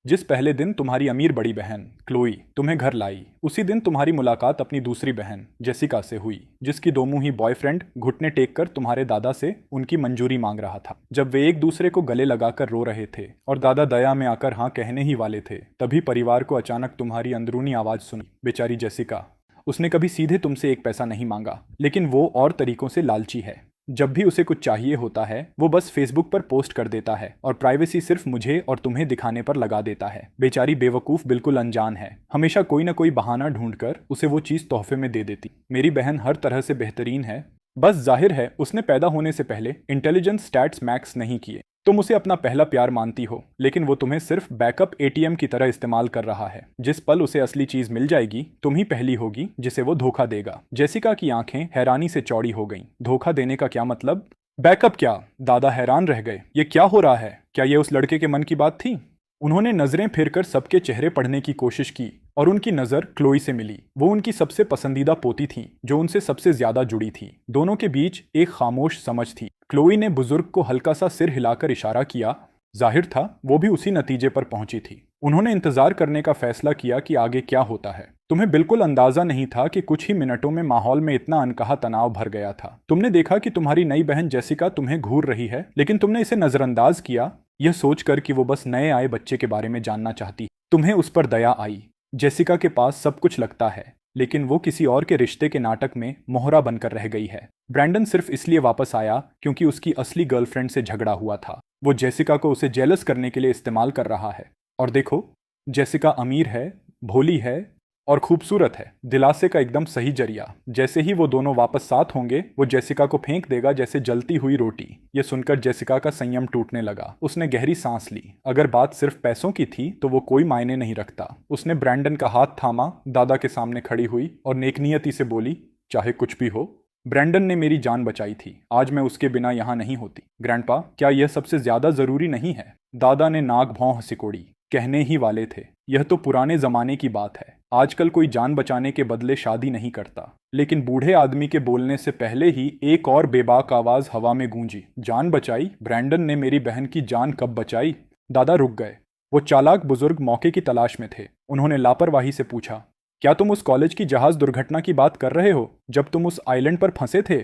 जिस पहले दिन तुम्हारी अमीर बड़ी बहन क्लोई तुम्हें घर लाई, उसी दिन तुम्हारी मुलाकात अपनी दूसरी बहन जेसिका से हुई, जिसकी दोमुही बॉयफ्रेंड घुटने टेक कर तुम्हारे दादा से उनकी मंजूरी मांग रहा था। जब वे एक दूसरे को गले लगाकर रो रहे थे और दादा दया में आकर हाँ कहने ही वाले थे, तभी परिवार को अचानक तुम्हारी अंदरूनी आवाज सुनी। बेचारी जेसिका, उसने कभी सीधे तुमसे एक पैसा नहीं मांगा, लेकिन वो और तरीकों से लालची है। जब भी उसे कुछ चाहिए होता है वो बस फेसबुक पर पोस्ट कर देता है और प्राइवेसी सिर्फ मुझे और तुम्हें दिखाने पर लगा देता है। बेचारी बेवकूफ बिल्कुल अनजान है, हमेशा कोई ना कोई बहाना ढूंढकर उसे वो चीज तोहफे में दे देती। मेरी बहन हर तरह से बेहतरीन है, बस जाहिर है उसने पैदा होने से पहले इंटेलिजेंस स्टैट्स मैक्स नहीं किए। तुम उसे अपना पहला प्यार मानती हो, लेकिन वो तुम्हें सिर्फ बैकअप एटीएम की तरह इस्तेमाल कर रहा है। जिस पल उसे असली चीज मिल जाएगी, तुम ही पहली होगी जिसे वो धोखा देगा। जेसिका की आंखें हैरानी से चौड़ी हो गईं। धोखा देने का क्या मतलब? बैकअप क्या? दादा हैरान रह गए। ये क्या हो रहा है? क्या ये उस लड़के के मन की बात थी? उन्होंने नजरें फिरकर सबके चेहरे पढ़ने की कोशिश की और उनकी नजर क्लोई से मिली। वो उनकी सबसे पसंदीदा पोती थी, जो उनसे सबसे ज्यादा जुड़ी थी। दोनों के बीच एक खामोश समझ थी। क्लोई ने बुजुर्ग को हल्का सा सिर हिलाकर इशारा किया। जाहिर था वो भी उसी नतीजे पर पहुंची थी। उन्होंने इंतजार करने का फैसला किया कि आगे क्या होता है। तुम्हें बिल्कुल अंदाजा नहीं था कि कुछ ही मिनटों में माहौल में इतना अनकहा तनाव भर गया था। तुमने देखा कि तुम्हारी नई बहन जेसिका तुम्हें घूर रही है, लेकिन तुमने इसे नजरअंदाज किया, यह सोचकर कि वो बस नए आए बच्चे के बारे में जानना चाहती। तुम्हें उस पर दया आई। जेसिका के पास सब कुछ लगता है, लेकिन वो किसी और के रिश्ते के नाटक में मोहरा बनकर रह गई है। ब्रैंडन सिर्फ इसलिए वापस आया क्योंकि उसकी असली गर्लफ्रेंड से झगड़ा हुआ था। वो जेसिका को उसे जेलस करने के लिए इस्तेमाल कर रहा है। और देखो, जेसिका अमीर है, भोली है और खूबसूरत है। दिलासे का एकदम सही जरिया। जैसे ही वो दोनों वापस साथ होंगे, वो जेसिका को फेंक देगा जैसे जलती हुई रोटी। ये सुनकर जेसिका का संयम टूटने लगा। उसने गहरी सांस ली। अगर बात सिर्फ पैसों की थी तो वो कोई मायने नहीं रखता। उसने ब्रैंडन का हाथ थामा, दादा के सामने खड़ी हुई और नेकनियती से बोली, चाहे कुछ भी हो, ब्रैंडन ने मेरी जान बचाई थी। आज मैं उसके बिना यहाँ नहीं होती। ग्रैंडपा, क्या यह सबसे ज्यादा जरूरी नहीं है? दादा ने नाक भौं सिकोड़ी। कहने ही वाले थे, यह तो पुराने जमाने की बात है। आजकल कोई जान बचाने के बदले शादी नहीं करता। लेकिन बूढ़े आदमी के बोलने से पहले ही एक और बेबाक आवाज हवा में गूंजी। जान बचाई? ब्रैंडन ने मेरी बहन की जान कब बचाई? दादा रुक गए। वो चालाक बुजुर्ग मौके की तलाश में थे। उन्होंने लापरवाही से पूछा, क्या तुम उस कॉलेज की जहाज दुर्घटना की बात कर रहे हो, जब तुम उस आइलैंड पर फंसे थे?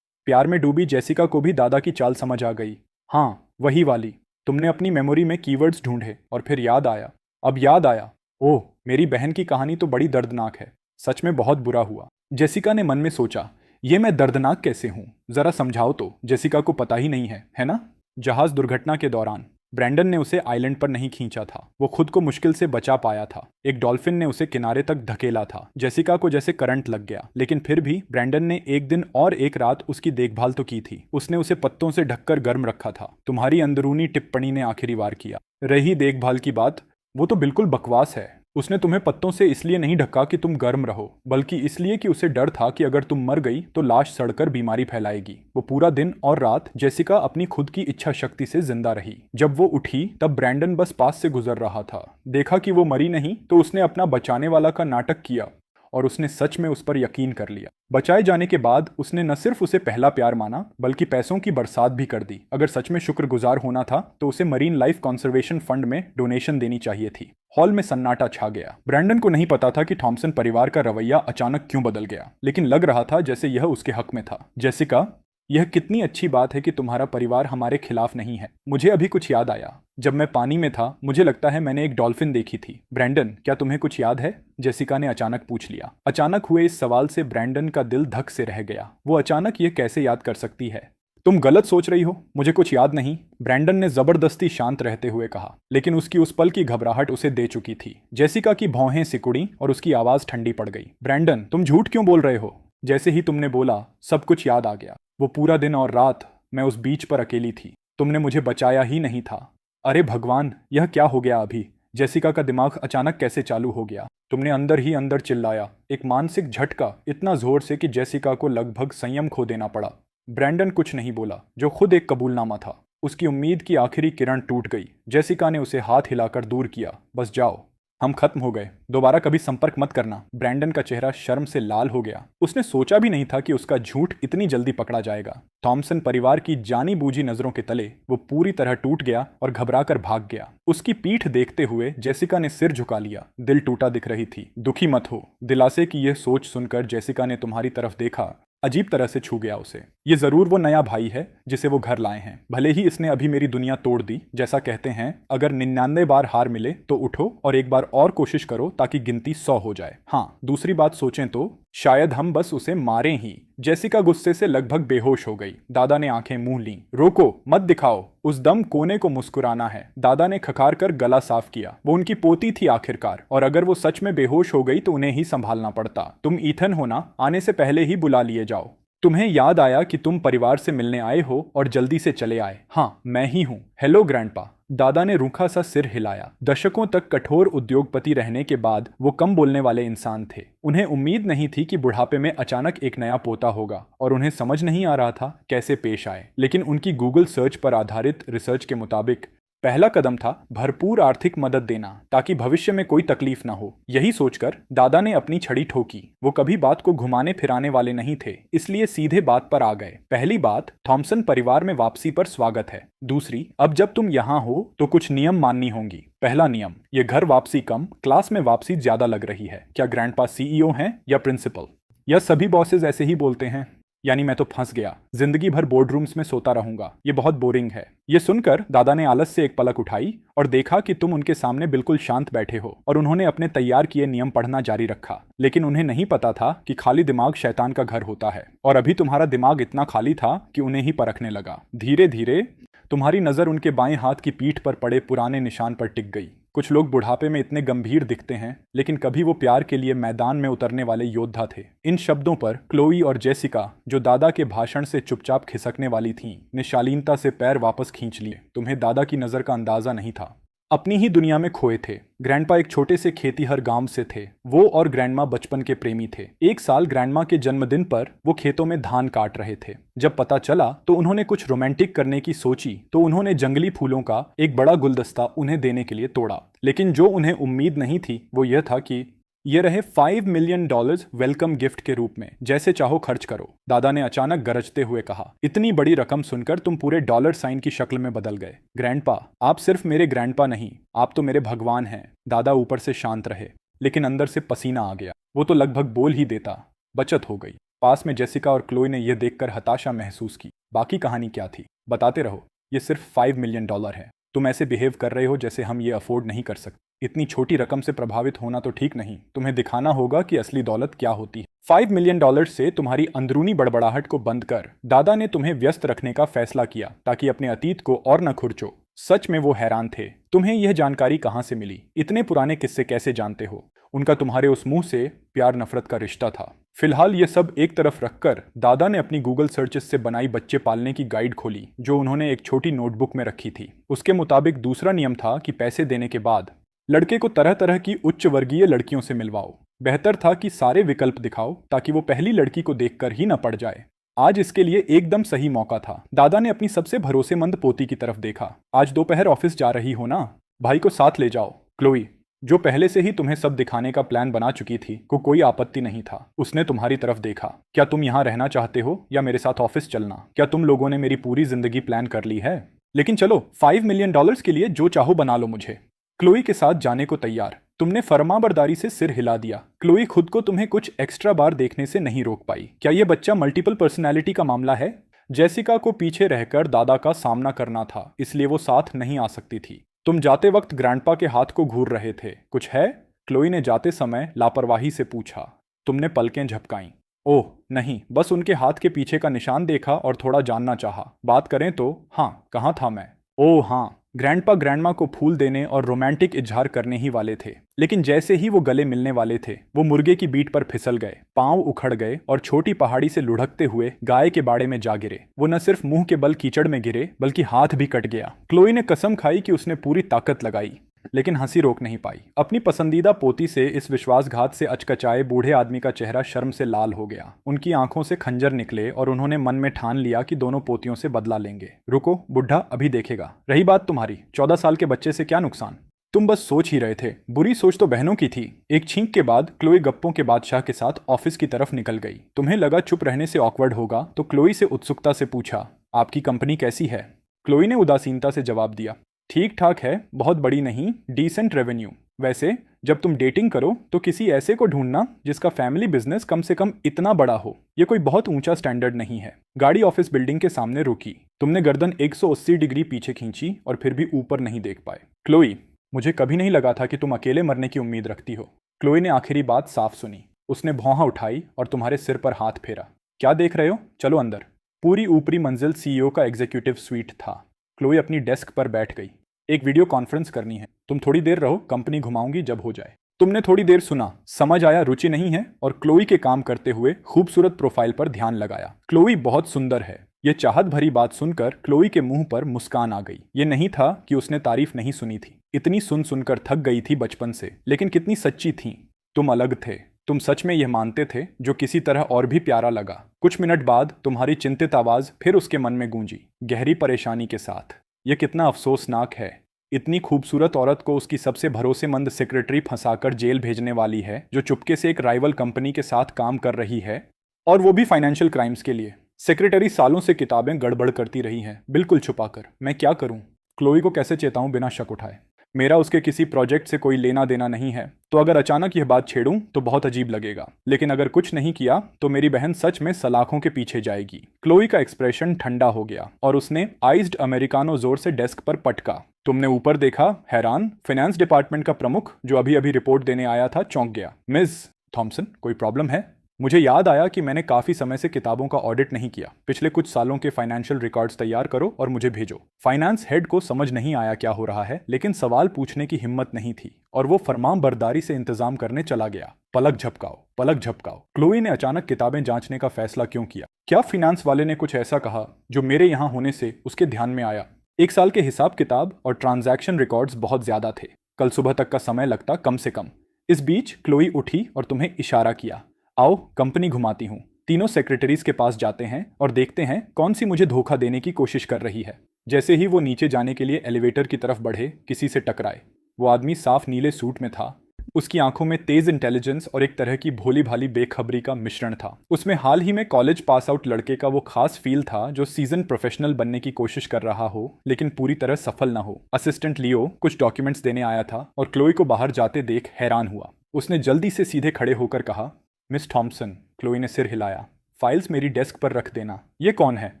प्यार में डूबी जेसिका को भी दादा की चाल समझ आ गई। हाँ, वही वाली। तुमने अपनी मेमोरी में कीवर्ड्स ढूंढे और फिर याद आया। अब याद आया। ओह, मेरी बहन की कहानी तो बड़ी दर्दनाक है। सच में बहुत बुरा हुआ। जेसिका ने मन में सोचा, ये मैं दर्दनाक कैसे हूं? जरा समझाओ तो। जेसिका को पता ही नहीं है ना? जहाज दुर्घटना के दौरान ब्रैंडन ने उसे आइलैंड पर नहीं खींचा था। वो खुद को मुश्किल से बचा पाया था। एक डॉल्फिन ने उसे किनारे तक धकेला था। जेसिका को जैसे करंट लग गया, लेकिन फिर भी ब्रैंडन ने एक दिन और एक रात उसकी देखभाल तो की थी। उसने उसे पत्तों से ढककर गर्म रखा था। तुम्हारी अंदरूनी टिप्पणी ने आखिरी वार किया। रही देखभाल की बात, वो तो बिल्कुल बकवास है। उसने तुम्हें पत्तों से इसलिए नहीं ढका कि तुम गर्म रहो, बल्कि इसलिए कि उसे डर था कि अगर तुम मर गई तो लाश सड़कर बीमारी फैलाएगी। वो पूरा दिन और रात जेसिका अपनी खुद की इच्छा शक्ति से जिंदा रही। जब वो उठी तब ब्रैंडन बस पास से गुजर रहा था। देखा कि वो मरी नहीं तो उसने अपना बचाने वाला का नाटक किया और उसने सच में उस पर यकीन कर लिया। बचाए जाने के बाद उसने न सिर्फ उसे पहला प्यार माना, बल्कि पैसों की बरसात भी कर दी। अगर सच में शुक्रगुजार होना था तो उसे मरीन लाइफ कंजर्वेशन फंड में डोनेशन देनी चाहिए थी। हॉल में सन्नाटा छा गया। ब्रैंडन को नहीं पता था कि थॉमसन परिवार का रवैया अचानक क्यों बदल गया, लेकिन लग रहा था जैसे यह उसके हक में था। जेसिका, यह कितनी अच्छी बात है कि तुम्हारा परिवार हमारे खिलाफ नहीं है। मुझे अभी कुछ याद आया। जब मैं पानी में था, मुझे लगता है मैंने एक डॉल्फिन देखी थी। ब्रैंडन, क्या तुम्हें कुछ याद है? जेसिका ने अचानक पूछ लिया। अचानक हुए इस सवाल से ब्रैंडन का दिल धक से रह गया। वो अचानक ये कैसे याद कर सकती है? तुम गलत सोच रही हो, मुझे कुछ याद नहीं, ब्रैंडन ने जबरदस्ती शांत रहते हुए कहा। लेकिन उसकी उस पल की घबराहट उसे दे चुकी थी। जेसिका की भौहें सिकुड़ी और उसकी आवाज ठंडी पड़ गई। ब्रैंडन, तुम झूठ क्यों बोल रहे हो? जैसे ही तुमने बोला, सब कुछ याद आ गया। वो पूरा दिन और रात मैं उस बीच पर अकेली थी। तुमने मुझे बचाया ही नहीं था। अरे भगवान, यह क्या हो गया अभी? जेसिका का दिमाग अचानक कैसे चालू हो गया? तुमने अंदर ही अंदर चिल्लाया। एक मानसिक झटका, इतना जोर से कि जेसिका को लगभग संयम खो देना पड़ा। ब्रैंडन कुछ नहीं बोला, जो खुद एक कबूलनामा था। उसकी उम्मीद की आखिरी किरण टूट गई। जेसिका ने उसे हाथ हिलाकर दूर किया। बस जाओ। हम खत्म हो गए, दोबारा कभी संपर्क मत करना। ब्रैंडन का चेहरा शर्म से लाल हो गया। उसने सोचा भी नहीं था कि उसका झूठ इतनी जल्दी पकड़ा जाएगा। थॉमसन परिवार की जानी बूझी नजरों के तले वो पूरी तरह टूट गया और घबराकर भाग गया। उसकी पीठ देखते हुए जेसिका ने सिर झुका लिया। दिल टूटा दिख रही थी। दुखी मत हो, दिलासे की यह सोच सुनकर जेसिका ने तुम्हारी तरफ देखा अजीब तरह से छू गया उसे। ये जरूर वो नया भाई है जिसे वो घर लाए हैं। भले ही इसने अभी मेरी दुनिया तोड़ दी। जैसा कहते हैं, अगर 99 बार हार मिले तो उठो और एक बार और कोशिश करो ताकि गिनती 100 हो जाए। हाँ, दूसरी बात सोचें तो शायद हम बस उसे मारें ही। जेसिका गुस्से से लगभग बेहोश हो गई। दादा ने आंखें मूंह लीं। रोको, मत दिखाओ, उस दम कोने को मुस्कुराना है। दादा ने खखार कर गला साफ किया। वो उनकी पोती थी आखिरकार, और अगर वो सच में बेहोश हो गई तो उन्हें ही संभालना पड़ता। तुम ईथन हो ना, आने से पहले ही बुला लिए जाओ। तुम्हें याद आया कि तुम परिवार से मिलने आए हो और जल्दी से चले आए। हाँ, मैं ही हूँ। Hello grandpa. दादा ने रूखा सा सिर हिलाया। दशकों तक कठोर उद्योगपति रहने के बाद वो कम बोलने वाले इंसान थे। उन्हें उम्मीद नहीं थी कि बुढ़ापे में अचानक एक नया पोता होगा, और उन्हें समझ नहीं आ रहा था कैसे पेश आए। लेकिन उनकी गूगल सर्च पर आधारित रिसर्च के मुताबिक पहला कदम था भरपूर आर्थिक मदद देना ताकि भविष्य में कोई तकलीफ ना हो। यही सोचकर दादा ने अपनी छड़ी ठोकी। वो कभी बात को घुमाने फिराने वाले नहीं थे, इसलिए सीधे बात पर आ गए। पहली बात, थॉमसन परिवार में वापसी पर स्वागत है। दूसरी, अब जब तुम यहाँ हो तो कुछ नियम माननी होंगी। पहला नियम, ये घर वापसी कम, क्लास में वापसी ज्यादा लग रही है। क्या ग्रैंडपा सीईओ हैं या प्रिंसिपल? या सभी बॉसेस ऐसे ही बोलते हैं? यानी मैं तो फंस गया। जिंदगी भर बोर्ड रूम्स में सोता रहूंगा। ये बहुत बोरिंग है। ये सुनकर दादा ने आलस से एक पलक उठाई और देखा कि तुम उनके सामने बिल्कुल शांत बैठे हो, और उन्होंने अपने तैयार किए नियम पढ़ना जारी रखा। लेकिन उन्हें नहीं पता था कि खाली दिमाग शैतान का घर होता है, और अभी तुम्हारा दिमाग इतना खाली था कि उन्हें ही परखने लगा। धीरे धीरे तुम्हारी नजर उनके बाएं हाथ की पीठ पर पड़े पुराने निशान पर टिक गई। कुछ लोग बुढ़ापे में इतने गंभीर दिखते हैं, लेकिन कभी वो प्यार के लिए मैदान में उतरने वाले योद्धा थे। इन शब्दों पर क्लोई और जेसिका, जो दादा के भाषण से चुपचाप खिसकने वाली थीं, ने शालीनता से पैर वापस खींच लिए। तुम्हें दादा की नजर का अंदाजा नहीं था। अपनी ही दुनिया में खोए थे। ग्रैंडपा एक छोटे से खेतीहर गांव से थे। वो और ग्रैंडमा बचपन के प्रेमी थे। एक साल ग्रैंडमा के जन्मदिन पर वो खेतों में धान काट रहे थे। जब पता चला तो उन्होंने कुछ रोमांटिक करने की सोची, तो उन्होंने जंगली फूलों का एक बड़ा गुलदस्ता उन्हें देने के लिए तोड़ा। लेकिन जो उन्हें उम्मीद नहीं थी वो यह था कि ये रहे $5 मिलियन वेलकम गिफ्ट के रूप में। जैसे चाहो खर्च करो। दादा ने अचानक गरजते हुए कहा। इतनी बड़ी रकम सुनकर तुम पूरे डॉलर साइन की शक्ल में बदल गए। ग्रैंडपा, आप सिर्फ मेरे ग्रैंडपा नहीं, आप तो मेरे भगवान हैं। दादा ऊपर से शांत रहे, लेकिन अंदर से पसीना आ गया। वो तो लगभग बोल ही देता। बचत हो गई। पास में जेसिका और क्लोई ने यह देखकर हताशा महसूस की। बाकी कहानी क्या थी? बताते रहो। ये सिर्फ $5 मिलियन है। तुम ऐसे बिहेव कर रहे हो जैसे हम ये अफोर्ड नहीं कर सकते। इतनी छोटी रकम से प्रभावित होना तो ठीक नहीं। तुम्हें दिखाना होगा कि असली दौलत क्या होती है। $5 मिलियन से तुम्हारी अंदरूनी बड़बड़ाहट को बंद कर दादा ने तुम्हें व्यस्त रखने का फैसला किया ताकि अपने अतीत को और न खुरचो। सच में वो हैरान थे। तुम्हें यह जानकारी कहाँ से मिली? इतने पुराने किस्से कैसे जानते हो? उनका तुम्हारे उस मुंह से प्यार नफरत का रिश्ता था। फिलहाल ये सब एक तरफ रखकर दादा ने अपनी गूगल सर्चेस से बनाई बच्चे पालने की गाइड खोली, जो उन्होंने एक छोटी नोटबुक में रखी थी। उसके मुताबिक दूसरा नियम था कि पैसे देने के बाद लड़के को तरह तरह की उच्च वर्गीय लड़कियों से मिलवाओ। बेहतर था कि सारे विकल्प दिखाओ ताकि वो पहली लड़की को देखकर ही न पड़ जाए। आज इसके लिए एकदम सही मौका था। दादा ने अपनी सबसे भरोसेमंद पोती की तरफ देखा। आज दोपहर ऑफिस जा रही हो ना? भाई को साथ ले जाओ। क्लोई, जो पहले से ही तुम्हें सब दिखाने का प्लान बना चुकी थी, को कोई आपत्ति नहीं था। उसने तुम्हारी तरफ देखा। क्या तुम यहाँ रहना चाहते हो या मेरे साथ ऑफिस चलना? क्या तुम लोगों ने मेरी पूरी जिंदगी प्लान कर ली है? लेकिन चलो, $5 मिलियन के लिए जो चाहो बना लो मुझे। क्लोई के साथ जाने को तैयार। तुमने फरमाबरदारी से सिर हिला दिया। क्लोई खुद को तुम्हें कुछ एक्स्ट्रा बार देखने से नहीं रोक पाई। क्या यह बच्चा मल्टीपल पर्सनैलिटी का मामला है? जेसिका को पीछे रहकर दादा का सामना करना था, इसलिए वो साथ नहीं आ सकती थी। तुम जाते वक्त ग्रैंडपा के हाथ को घूर रहे थे। कुछ है? क्लोई ने जाते समय लापरवाही से पूछा। तुमने पलकें झपकाईं। ओह नहीं, बस उनके हाथ के पीछे का निशान देखा और थोड़ा जानना चाहा। बात करें तो हाँ, कहाँ था मैं? ओह हाँ, ग्रैंडपा ग्रैंडमा को फूल देने और रोमांटिक इजहार करने ही वाले थे। लेकिन जैसे ही वो गले मिलने वाले थे, वो मुर्गे की बीट पर फिसल गए, पांव उखड़ गए और छोटी पहाड़ी से लुढ़कते हुए गाय के बाड़े में जा गिरे। वो न सिर्फ मुंह के बल कीचड़ में गिरे, बल्कि हाथ भी कट गया। क्लोई ने कसम खाई कि उसने पूरी ताकत लगाई, लेकिन हंसी रोक नहीं पाई। अपनी पसंदीदा पोती से इस विश्वासघात से अचकचाए बूढ़े आदमी का चेहरा शर्म से लाल हो गया। उनकी आंखों से खंजर निकले और उन्होंने मन में ठान लिया कि दोनों पोतियों से बदला लेंगे। रुको, बुढ़ा अभी देखेगा। रही बात तुम्हारी 14 साल के बच्चे से क्या नुकसान? तुम बस सोच ही रहे थे। बुरी सोच तो बहनों की थी। एक छींक के बाद क्लोई गप्पों के बादशाह के साथ ऑफिस की तरफ निकल गई। तुम्हें लगा चुप रहने से ऑकवर्ड होगा, तो क्लोई से उत्सुकता से पूछा, आपकी कंपनी कैसी है? क्लोई ने उदासीनता से जवाब दिया, ठीक ठाक है, बहुत बड़ी नहीं, डिसेंट रेवेन्यू। वैसे जब तुम डेटिंग करो तो किसी ऐसे को ढूंढना जिसका फैमिली बिजनेस कम से कम इतना बड़ा हो। ये कोई बहुत ऊंचा स्टैंडर्ड नहीं है। गाड़ी ऑफिस बिल्डिंग के सामने रुकी। तुमने गर्दन 180 डिग्री पीछे खींची और फिर भी ऊपर नहीं देख पाए। क्लोई, मुझे कभी नहीं लगा था कि तुम अकेले मरने की उम्मीद रखती हो। क्लोई ने आखिरी बात साफ सुनी। उसने भौंहा उठाई और तुम्हारे सिर पर हाथ फेरा। क्या देख रहे हो, चलो अंदर। पूरी ऊपरी मंजिल सीईओ का एग्जीक्यूटिव स्वीट था। क्लोई अपनी डेस्क पर बैठ गई। एक वीडियो कॉन्फ्रेंस करनी है, तुम थोड़ी देर रहो, कंपनी घुमाऊंगी जब हो जाए। तुमने थोड़ी देर सुना, समझ आया रुचि नहीं है, और क्लोई के काम करते हुए खूबसूरत प्रोफाइल पर ध्यान लगाया। क्लोई बहुत सुंदर है। ये चाहत भरी बात सुनकर क्लोई के मुंह पर मुस्कान आ गई। ये नहीं था कि उसने तारीफ नहीं सुनी थी, इतनी सुन सुनकर थक गई थी बचपन से, लेकिन कितनी सच्ची थी। तुम अलग थे, तुम सच में यह मानते थे, जो किसी तरह और भी प्यारा लगा। कुछ मिनट बाद तुम्हारी चिंतित आवाज फिर उसके मन में गूंजी, गहरी परेशानी के साथ। यह कितना अफसोसनाक है, इतनी खूबसूरत औरत को उसकी सबसे भरोसेमंद सेक्रेटरी फंसाकर जेल भेजने वाली है, जो चुपके से एक राइवल कंपनी के साथ काम कर रही है, और वो भी फाइनेंशियल क्राइम्स के लिए। सेक्रेटरी सालों से किताबें गड़बड़ करती रही हैं, बिल्कुल छुपाकर। मैं क्या करूं? क्लोई को कैसे चेताऊं बिना शक उठाए? मेरा उसके किसी प्रोजेक्ट से कोई लेना देना नहीं है, तो अगर अचानक यह बात छेड़ूं तो बहुत अजीब लगेगा, लेकिन अगर कुछ नहीं किया तो मेरी बहन सच में सलाखों के पीछे जाएगी। क्लोई का एक्सप्रेशन ठंडा हो गया और उसने आइस्ड अमेरिकानो जोर से डेस्क पर पटका। तुमने ऊपर देखा? हैरान। फाइनेंस डिपार्टमेंट का प्रमुख, जो अभी अभी रिपोर्ट देने आया था, चौंक गया। मिस थॉमसन, कोई प्रॉब्लम है? मुझे याद आया कि मैंने काफी समय से किताबों का ऑडिट नहीं किया। पिछले कुछ सालों के फाइनेंशियल रिकॉर्ड्स तैयार करो और मुझे भेजो। फाइनेंस हेड को समझ नहीं आया क्या हो रहा है, लेकिन सवाल पूछने की हिम्मत नहीं थी और वो फरमानबरदारी से इंतजाम करने चला गया। पलक झपकाओ, पलक झपकाओ। क्लोई ने अचानक किताबें जांचने का फैसला क्यों किया? क्या फाइनेंस वाले ने कुछ ऐसा कहा जो मेरे यहाँ होने से उसके ध्यान में आया? एक साल के हिसाब किताब और ट्रांजैक्शन रिकॉर्ड्स बहुत ज्यादा थे। कल सुबह तक का समय लगता कम से कम। इस बीच क्लोई उठी और तुम्हें इशारा किया, आओ कंपनी घुमाती हूँ। तीनों सेक्रेटरीज के पास जाते हैं और देखते हैं कौन सी मुझे धोखा देने की कोशिश कर रही है। जैसे ही वो नीचे जाने के लिए एलिवेटर की तरफ बढ़े, किसी से टकराए। वो आदमी साफ नीले सूट में था। उसकी आंखों में तेज इंटेलिजेंस और एक तरह की भोली भाली बेखबरी का मिश्रण था। उसमें हाल ही में कॉलेज पास आउट लड़के का वो खास फील था जो सीजन प्रोफेशनल बनने की कोशिश कर रहा हो, लेकिन पूरी तरह सफल ना हो। असिस्टेंट लियो कुछ डॉक्यूमेंट्स देने आया था और क्लोई को बाहर जाते देख हैरान हुआ। उसने जल्दी से सीधे खड़े होकर कहा, मिस थॉमसन। क्लोई ने सिर हिलाया। फाइल्स मेरी डेस्क पर रख देना। ये कौन है?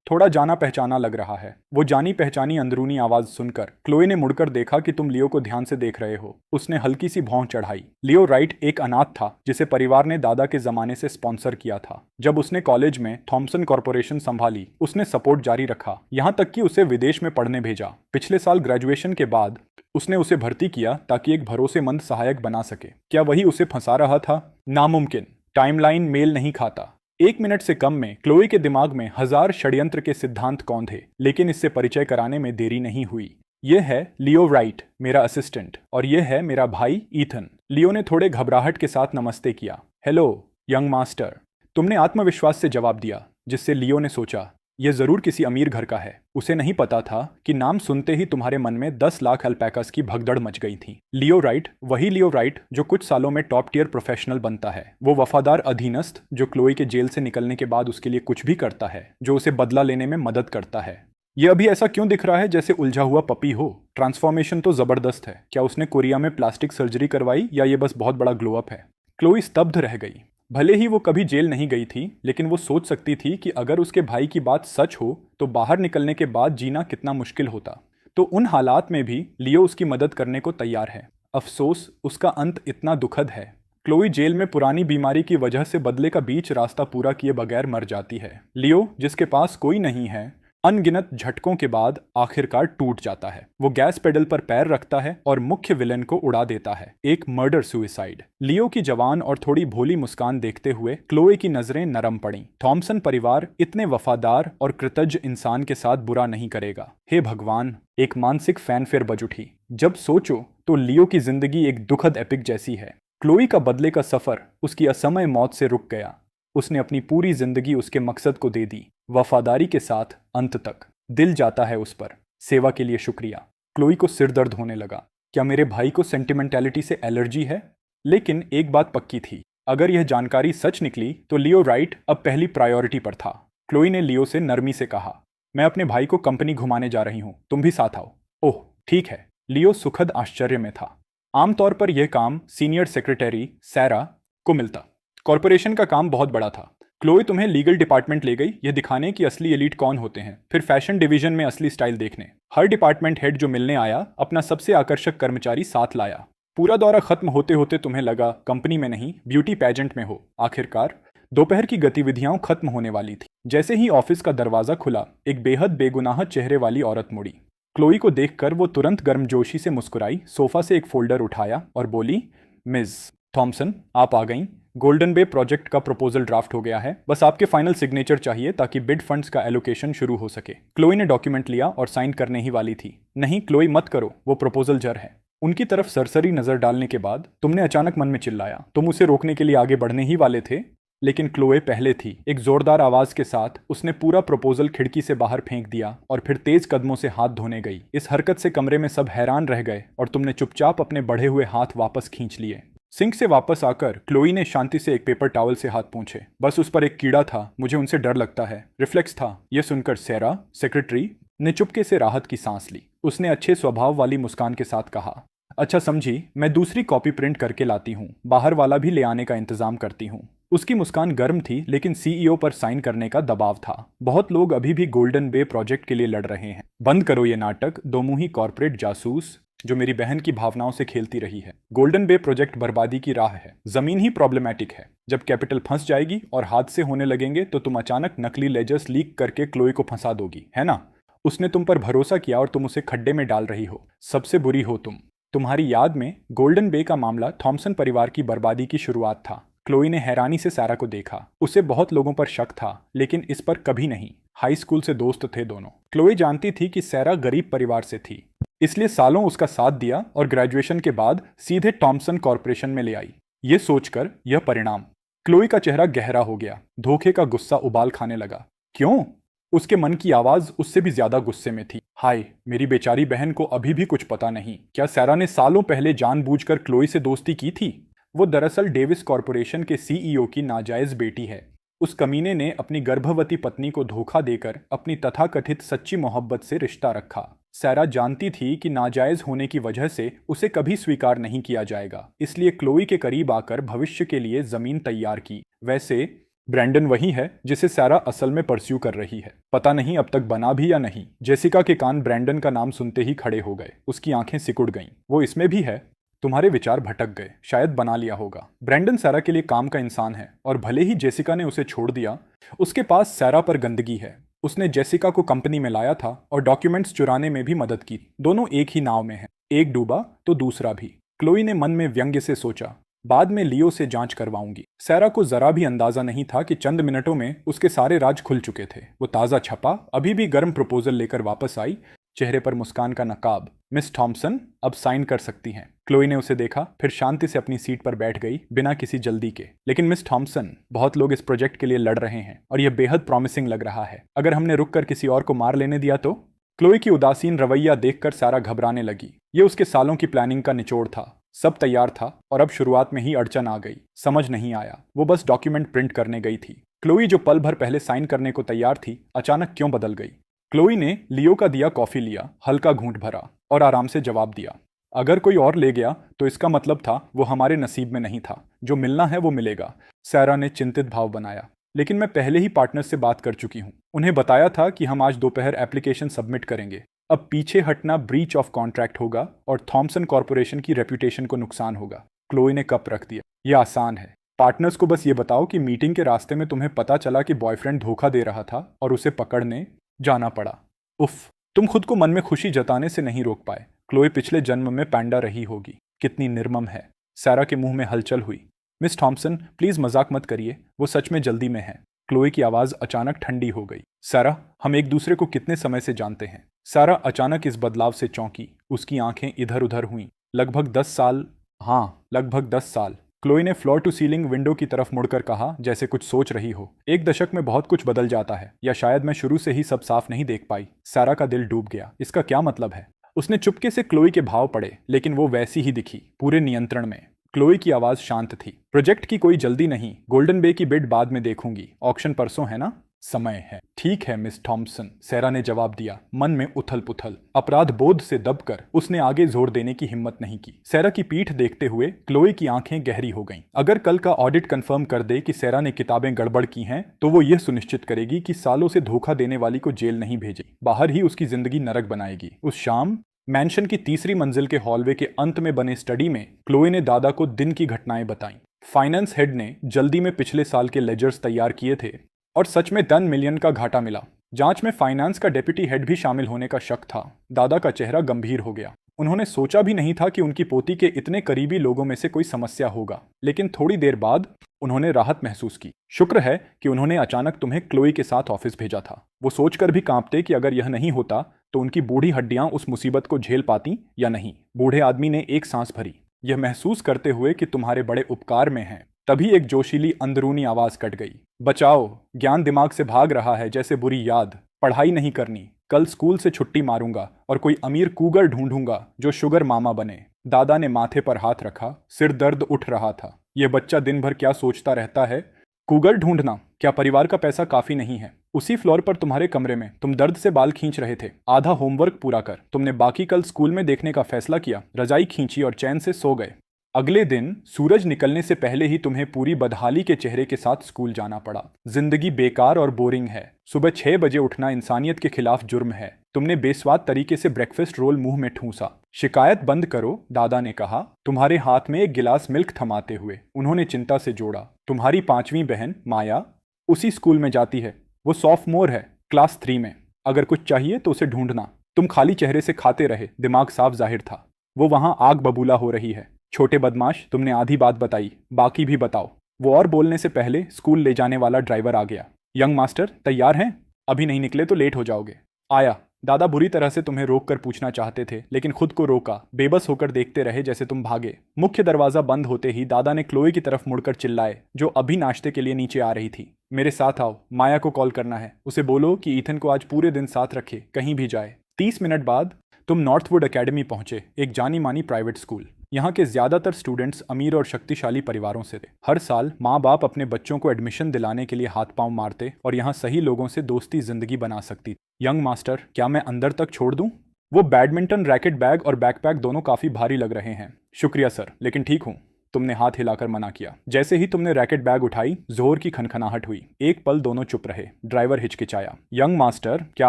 थोड़ा जाना पहचाना लग रहा है। वो जानी पहचानी अंदरूनी आवाज सुनकर क्लोई ने मुड़कर देखा कि तुम लियो को ध्यान से देख रहे हो। उसने हल्की सी भौं चढ़ाई। लियो राइट एक अनाथ था जिसे परिवार ने दादा के जमाने से स्पॉन्सर किया था। जब उसने कॉलेज में थॉमसन कॉरपोरेशन संभाली, उसने सपोर्ट जारी रखा, यहाँ तक कि उसे विदेश में पढ़ने भेजा। पिछले साल ग्रेजुएशन के बाद उसने उसे भर्ती किया ताकि एक भरोसेमंद सहायक बना सके। क्या वही उसे फंसा रहा था? नामुमकिन। टाइमलाइन मेल नहीं खाता। 1 मिनट से कम में क्लोई के दिमाग में 1000 षड्यंत्र के सिद्धांत कौन थे, लेकिन इससे परिचय कराने में देरी नहीं हुई। यह है लियो राइट, मेरा असिस्टेंट, और यह है मेरा भाई ईथन। लियो ने थोड़े घबराहट के साथ नमस्ते किया। Hello young master. तुमने आत्मविश्वास से जवाब दिया, जिससे लियो ने सोचा यह जरूर किसी अमीर घर का है। उसे नहीं पता था कि नाम सुनते ही तुम्हारे मन में 10 लाख अल्पैकास की भगदड़ मच गई थी। लियो राइट, वही लियो राइट जो कुछ सालों में टॉप टियर प्रोफेशनल बनता है। वो वफादार अधीनस्थ जो क्लोई के जेल से निकलने के बाद उसके लिए कुछ भी करता है, जो उसे बदला लेने में मदद करता है। ये अभी ऐसा क्यों दिख रहा है जैसे उलझा हुआ पपी हो? ट्रांसफॉर्मेशन तो जबरदस्त है। क्या उसने कोरिया में प्लास्टिक सर्जरी करवाई या ये बस बहुत बड़ा ग्लो अप है? क्लोई स्तब्ध रह गई। भले ही वो कभी जेल नहीं गई थी, लेकिन वो सोच सकती थी कि अगर उसके भाई की बात सच हो तो बाहर निकलने के बाद जीना कितना मुश्किल होता। तो उन हालात में भी लियो उसकी मदद करने को तैयार है। अफसोस उसका अंत इतना दुखद है। क्लोई जेल में पुरानी बीमारी की वजह से बदले का बीच रास्ता पूरा किए बगैर मर जाती है। लियो, जिसके पास कोई नहीं है, अनगिनत झटकों के बाद आखिरकार टूट जाता है। वो गैस पेडल पर पैर रखता है और मुख्य विलेन को उड़ा देता है। एक मर्डर सुइसाइड। लियो की जवान और थोड़ी भोली मुस्कान देखते हुए क्लोई की नजरें नरम पड़ी। थॉमसन परिवार इतने वफादार और कृतज्ञ इंसान के साथ बुरा नहीं करेगा। हे भगवान, एक मानसिक फैनफेयर बज उठी। जब सोचो तो लियो की जिंदगी एक दुखद एपिक जैसी है। क्लोई का बदले का सफर उसकी असमय मौत से रुक गया। उसने अपनी पूरी जिंदगी उसके मकसद को दे दी, वफादारी के साथ अंत तक। दिल जाता है उस पर। सेवा के लिए शुक्रिया। क्लोई को सिर दर्द होने लगा। क्या मेरे भाई को सेंटिमेंटैलिटी से एलर्जी है? लेकिन एक बात पक्की थी, अगर यह जानकारी सच निकली तो लियो राइट अब पहली प्रायोरिटी पर था। क्लोई ने लियो से नरमी से कहा, मैं अपने भाई को कंपनी घुमाने जा रही हूँ, तुम भी साथ आओ। ओह ठीक है। लियो सुखद आश्चर्य में था। आमतौर पर यह काम सीनियर सेक्रेटरी सैरा को मिलता। कॉरपोरेशन का काम बहुत बड़ा था। क्लोई तुम्हें लीगल डिपार्टमेंट ले गई, यह दिखाने कि असली एलीट कौन होते हैं, फिर फैशन डिवीजन में असली स्टाइल देखने। हर डिपार्टमेंट हेड जो मिलने आया अपना सबसे आकर्षक कर्मचारी साथ लाया। पूरा दौरा खत्म होते होते तुम्हें लगा कंपनी में नहीं ब्यूटी पेजेंट में हो। आखिरकार दोपहर की गतिविधियां खत्म होने वाली थी। जैसे ही ऑफिस का दरवाजा खुला, एक बेहद बेगुनाह चेहरे वाली औरत मुड़ी। क्लोई को देखकर वो तुरंत गर्मजोशी से मुस्कुराई, सोफा से एक फोल्डर उठाया और बोली, मिस थॉमसन आप आ गईं। गोल्डन बे प्रोजेक्ट का प्रपोजल ड्राफ्ट हो गया है, बस आपके फाइनल सिग्नेचर चाहिए ताकि बिड फंड्स का एलोकेशन शुरू हो सके। क्लोई ने डॉक्यूमेंट लिया और साइन करने ही वाली थी। नहीं क्लोई मत करो, वो प्रपोजल जर है। उनकी तरफ सरसरी नजर डालने के बाद तुमने अचानक मन में चिल्लाया। तुम उसे रोकने के लिए आगे बढ़ने ही वाले थे, लेकिन क्लोए पहले थी। एक जोरदार आवाज के साथ उसने पूरा प्रपोजल खिड़की से बाहर फेंक दिया और फिर तेज कदमों से हाथ धोने गई। इस हरकत से कमरे में सब हैरान रह गए और तुमने चुपचाप अपने बढ़े हुए हाथ वापस खींच लिए। सिंक से वापस आकर क्लोई ने शांति से एक पेपर टॉवल से हाथ पोंछे। बस उस पर एक कीड़ा था, मुझे उनसे डर लगता है, रिफ्लेक्स था। यह सुनकर सैरा सेक्रेटरी ने चुपके से राहत की सांस ली। उसने अच्छे स्वभाव वाली मुस्कान के साथ कहा, अच्छा समझी, मैं दूसरी कॉपी प्रिंट करके लाती हूँ, बाहर वाला भी ले आने का इंतजाम करती हूँ। उसकी मुस्कान गर्म थी, लेकिन सीईओ पर साइन करने का दबाव था। बहुत लोग अभी भी गोल्डन बे प्रोजेक्ट के लिए लड़ रहे हैं। बंद करो ये नाटक, दो मुंही कॉर्पोरेट जासूस जो मेरी बहन की भावनाओं से खेलती रही है। गोल्डन बे प्रोजेक्ट बर्बादी की राह है। जमीन ही प्रॉब्लमैटिक है। जब कैपिटल फंस जाएगी और हादसे होने लगेंगे तो तुम अचानक नकली लेजर्स लीक करके क्लोई को फंसा दोगी, है ना? उसने तुम पर भरोसा किया और तुम उसे खड्डे में डाल रही हो। सबसे बुरी हो तुम। तुम्हारी याद में गोल्डन बे का मामला थॉमसन परिवार की बर्बादी की शुरुआत था। क्लोई ने हैरानी से सैरा को देखा। उसे बहुत लोगों पर शक था, लेकिन इस पर कभी नहीं। हाई स्कूल से दोस्त थे दोनों। क्लोई जानती थी कि सैरा गरीब परिवार से थी, इसलिए सालों उसका साथ दिया और ग्रेजुएशन के बाद सीधे टॉमसन कॉरपोरेशन में ले आई। ये सोचकर यह परिणाम। क्लोई का चेहरा गहरा हो गया। धोखे का गुस्सा उबाल खाने लगा। क्यों? उसके मन की आवाज उससे भी ज्यादा गुस्से में थी। हाय, मेरी बेचारी बहन को अभी भी कुछ पता नहीं। क्या सैरा ने सालों पहले जानबूझकर क्लोई से दोस्ती की थी? वो दरअसल डेविस कॉरपोरेशन के सीईओ की नाजायज बेटी है। उस कमीने ने अपनी गर्भवती पत्नी को धोखा देकर अपनी तथाकथित सच्ची मोहब्बत से रिश्ता रखा। सैरा जानती थी कि नाजायज होने की वजह से उसे कभी स्वीकार नहीं किया जाएगा, इसलिए क्लोई के करीब आकर भविष्य के लिए जमीन तैयार की। वैसे ब्रैंडन वही है जिसे सैरा असल में परस्यू कर रही है। पता नहीं अब तक बना भी या नहीं। जेसिका के कान ब्रैंडन का नाम सुनते ही खड़े हो गए। उसकी आंखें सिकुड़ गईं। वो इसमें भी है? तुम्हारे विचार भटक गए, शायद बना लिया होगा। ब्रैंडन सैरा के लिए काम का इंसान है और भले ही जेसिका ने उसे छोड़ दिया, उसके पास सैरा पर गंदगी है। उसने जेसिका को कंपनी में लाया था और डॉक्यूमेंट्स चुराने में भी मदद की। दोनों एक ही नाव में हैं, एक डूबा तो दूसरा भी। क्लोई ने मन में व्यंग्य से सोचा, बाद में लियो से जांच करवाऊंगी। सैरा को जरा भी अंदाजा नहीं था कि चंद मिनटों में उसके सारे राज खुल चुके थे। वो ताज़ा छपा, अभी भी गर्म प्रपोजल लेकर वापस आई, चेहरे पर मुस्कान का नकाब। मिस थॉमसन अब साइन कर सकती हैं। क्लोई ने उसे देखा, फिर शांति से अपनी सीट पर बैठ गई बिना किसी जल्दी के। लेकिन मिस थॉमसन, बहुत लोग इस प्रोजेक्ट के लिए लड़ रहे हैं और यह बेहद प्रॉमिसिंग लग रहा है। अगर हमने रुक कर किसी और को मार लेने दिया तो? क्लोई की उदासीन रवैया देखकर सारा घबराने लगी। ये उसके सालों की प्लानिंग का निचोड़ था। सब तैयार था और अब शुरुआत में ही अड़चन आ गई। समझ नहीं आया। वो बस डॉक्यूमेंट प्रिंट करने गई थी। क्लोई जो पल भर पहले साइन करने को तैयार थी, अचानक क्यों बदल गई? क्लोई ने लियो का दिया कॉफी लिया, हल्का घूंट भरा और आराम से जवाब दिया, अगर कोई और ले गया तो इसका मतलब था वो हमारे नसीब में नहीं था। जो मिलना है वो मिलेगा। सैरा ने चिंतित भाव बनाया। लेकिन मैं पहले ही पार्टनर से बात कर चुकी हूँ। उन्हें बताया था कि हम आज दोपहर एप्लीकेशन सबमिट करेंगे। अब पीछे हटना ब्रीच ऑफ कॉन्ट्रैक्ट होगा और थॉमसन कॉरपोरेशन की रेप्यूटेशन को नुकसान होगा। क्लोई ने कप रख दिया। यह आसान है। पार्टनर्स को बस ये बताओ कि मीटिंग के रास्ते में तुम्हें पता चला कि बॉयफ्रेंड धोखा दे रहा था और उसे पकड़ने जाना पड़ा। उफ, तुम खुद को मन में खुशी जताने से नहीं रोक पाए। क्लोई पिछले जन्म में पैंडा रही होगी। कितनी निर्मम है। सैरा के मुंह में हलचल हुई। मिस थॉमसन, प्लीज मजाक मत करिए, वो सच में जल्दी में है। क्लोई की आवाज अचानक ठंडी हो गई। सैरा, हम एक दूसरे को कितने समय से जानते हैं? सैरा अचानक इस बदलाव से चौंकी। उसकी आंखें इधर उधर हुईं। लगभग 10 साल। हाँ, लगभग 10 साल। क्लोई ने फ्लोर टू सीलिंग विंडो की तरफ मुड़कर कहा, जैसे कुछ सोच रही हो। एक दशक में बहुत कुछ बदल जाता है, या शायद मैं शुरू से ही सब साफ नहीं देख पाई। सैरा का दिल डूब गया। इसका क्या मतलब है? उसने चुपके से क्लोई के भाव पढ़े, लेकिन वो वैसी ही दिखी, पूरे नियंत्रण में। क्लोई की आवाज शांत थी। प्रोजेक्ट की कोई जल्दी नहीं, गोल्डन बे की बिड बाद में देखूंगी, ऑक्शन परसों है ना? समय है। ठीक है मिस थॉम्पसन, सैरा ने जवाब दिया, मन में उथल पुथल। अपराध बोध से दबकर उसने आगे जोर देने की हिम्मत नहीं की। सैरा की पीठ देखते हुए क्लोई की आंखें गहरी हो गईं। अगर कल का ऑडिट कंफर्म कर दे कि सैरा ने किताबें गड़बड़ की हैं, तो वो ये सुनिश्चित करेगी कि सालों से धोखा देने वाली को जेल नहीं भेजे, बाहर ही उसकी जिंदगी नरक बनाएगी। उस शाम मैंशन की तीसरी मंजिल के हॉलवे के अंत में बने स्टडी में क्लोई ने दादा को दिन की घटनाएं बताईं। फाइनेंस हेड ने जल्दी में पिछले साल के लेजर्स तैयार किए थे और सच में 10 मिलियन का घाटा मिला। जांच में फाइनेंस का डेप्यूटी हेड भी शामिल होने का शक था। दादा का चेहरा गंभीर हो गया। उन्होंने सोचा भी नहीं था कि उनकी पोती के इतने करीबी लोगों में से कोई समस्या होगा, लेकिन थोड़ी देर बाद उन्होंने राहत महसूस की। शुक्र है कि उन्होंने अचानक तुम्हें क्लोई के साथ ऑफिस भेजा था। वो सोचकर भी कांपते कि अगर यह नहीं होता तो उनकी बूढ़ी हड्डियां उस मुसीबत को झेल पाती या नहीं। बूढ़े आदमी ने एक सांस भरी, यह महसूस करते हुए कि तुम्हारे बड़े उपकार में हैं। तभी एक जोशीली अंदरूनी आवाज कट गई, बचाओ, ज्ञान दिमाग से भाग रहा है जैसे बुरी याद। पढ़ाई नहीं करनी, कल स्कूल से छुट्टी मारूंगा और कोई अमीर कूगर ढूंढूंगा जो शुगर मामा बने। दादा ने माथे पर हाथ रखा, सिर दर्द उठ रहा था। यह बच्चा दिन भर क्या सोचता रहता है? कूगर ढूंढना? क्या परिवार का पैसा काफी नहीं है? उसी फ्लोर पर तुम्हारे कमरे में तुम दर्द से बाल खींच रहे थे। आधा होमवर्क पूरा कर, तुमने बाकी कल स्कूल में देखने का फैसला किया, रजाई खींची और चैन से सो गए। अगले दिन सूरज निकलने से पहले ही तुम्हें पूरी बदहाली के चेहरे के साथ स्कूल जाना पड़ा। जिंदगी बेकार और बोरिंग है। सुबह 6 बजे उठना इंसानियत के खिलाफ जुर्म है। तुमने बेस्वाद तरीके से ब्रेकफास्ट रोल मुंह में ठूंसा। शिकायत बंद करो, दादा ने कहा, तुम्हारे हाथ में एक गिलास मिल्क थमाते हुए। उन्होंने चिंता से जोड़ा, तुम्हारी 5वीं बहन माया उसी स्कूल में जाती है। वो सॉफ्टमोर है, क्लास 3 में। अगर कुछ चाहिए तो उसे ढूंढना। तुम खाली चेहरे से खाते रहे, दिमाग साफ जाहिर था। वो वहां आग बबूला हो रही है। छोटे बदमाश, तुमने आधी बात बताई, बाकी भी बताओ। वो और बोलने से पहले स्कूल ले जाने वाला ड्राइवर आ गया। यंग मास्टर तैयार हैं? अभी नहीं निकले तो लेट हो जाओगे। आया। दादा बुरी तरह से तुम्हें रोक कर पूछना चाहते थे, लेकिन खुद को रोका। बेबस होकर देखते रहे जैसे तुम भागे। मुख्य दरवाजा बंद होते ही दादा ने क्लोई की तरफ मुड़कर चिल्लाए, जो अभी नाश्ते के लिए नीचे आ रही थी, मेरे साथ आओ, माया को कॉल करना है। उसे बोलो कि ईथन को आज पूरे दिन साथ रखे, कहीं भी जाए। 30 मिनट बाद तुम नॉर्थवुड एकेडमी पहुंचे, एक जानी मानी प्राइवेट स्कूल। यहाँ के ज्यादातर स्टूडेंट्स अमीर और शक्तिशाली परिवारों से थे। हर साल माँ बाप अपने बच्चों को एडमिशन दिलाने के लिए हाथ पांव मारते और यहाँ सही लोगों से दोस्ती जिंदगी बना सकती। यंग मास्टर, क्या मैं अंदर तक छोड़ दूं? वो बैडमिंटन रैकेट बैग और बैकपैक दोनों काफी भारी लग रहे हैं। शुक्रिया सर, लेकिन ठीक हूँ। तुमने हाथ हिलाकर मना किया। जैसे ही तुमने रैकेट बैग उठाई, जोर की खनखनाहट हुई। एक पल दोनों चुप रहे। ड्राइवर हिचकिचाया, यंग मास्टर, क्या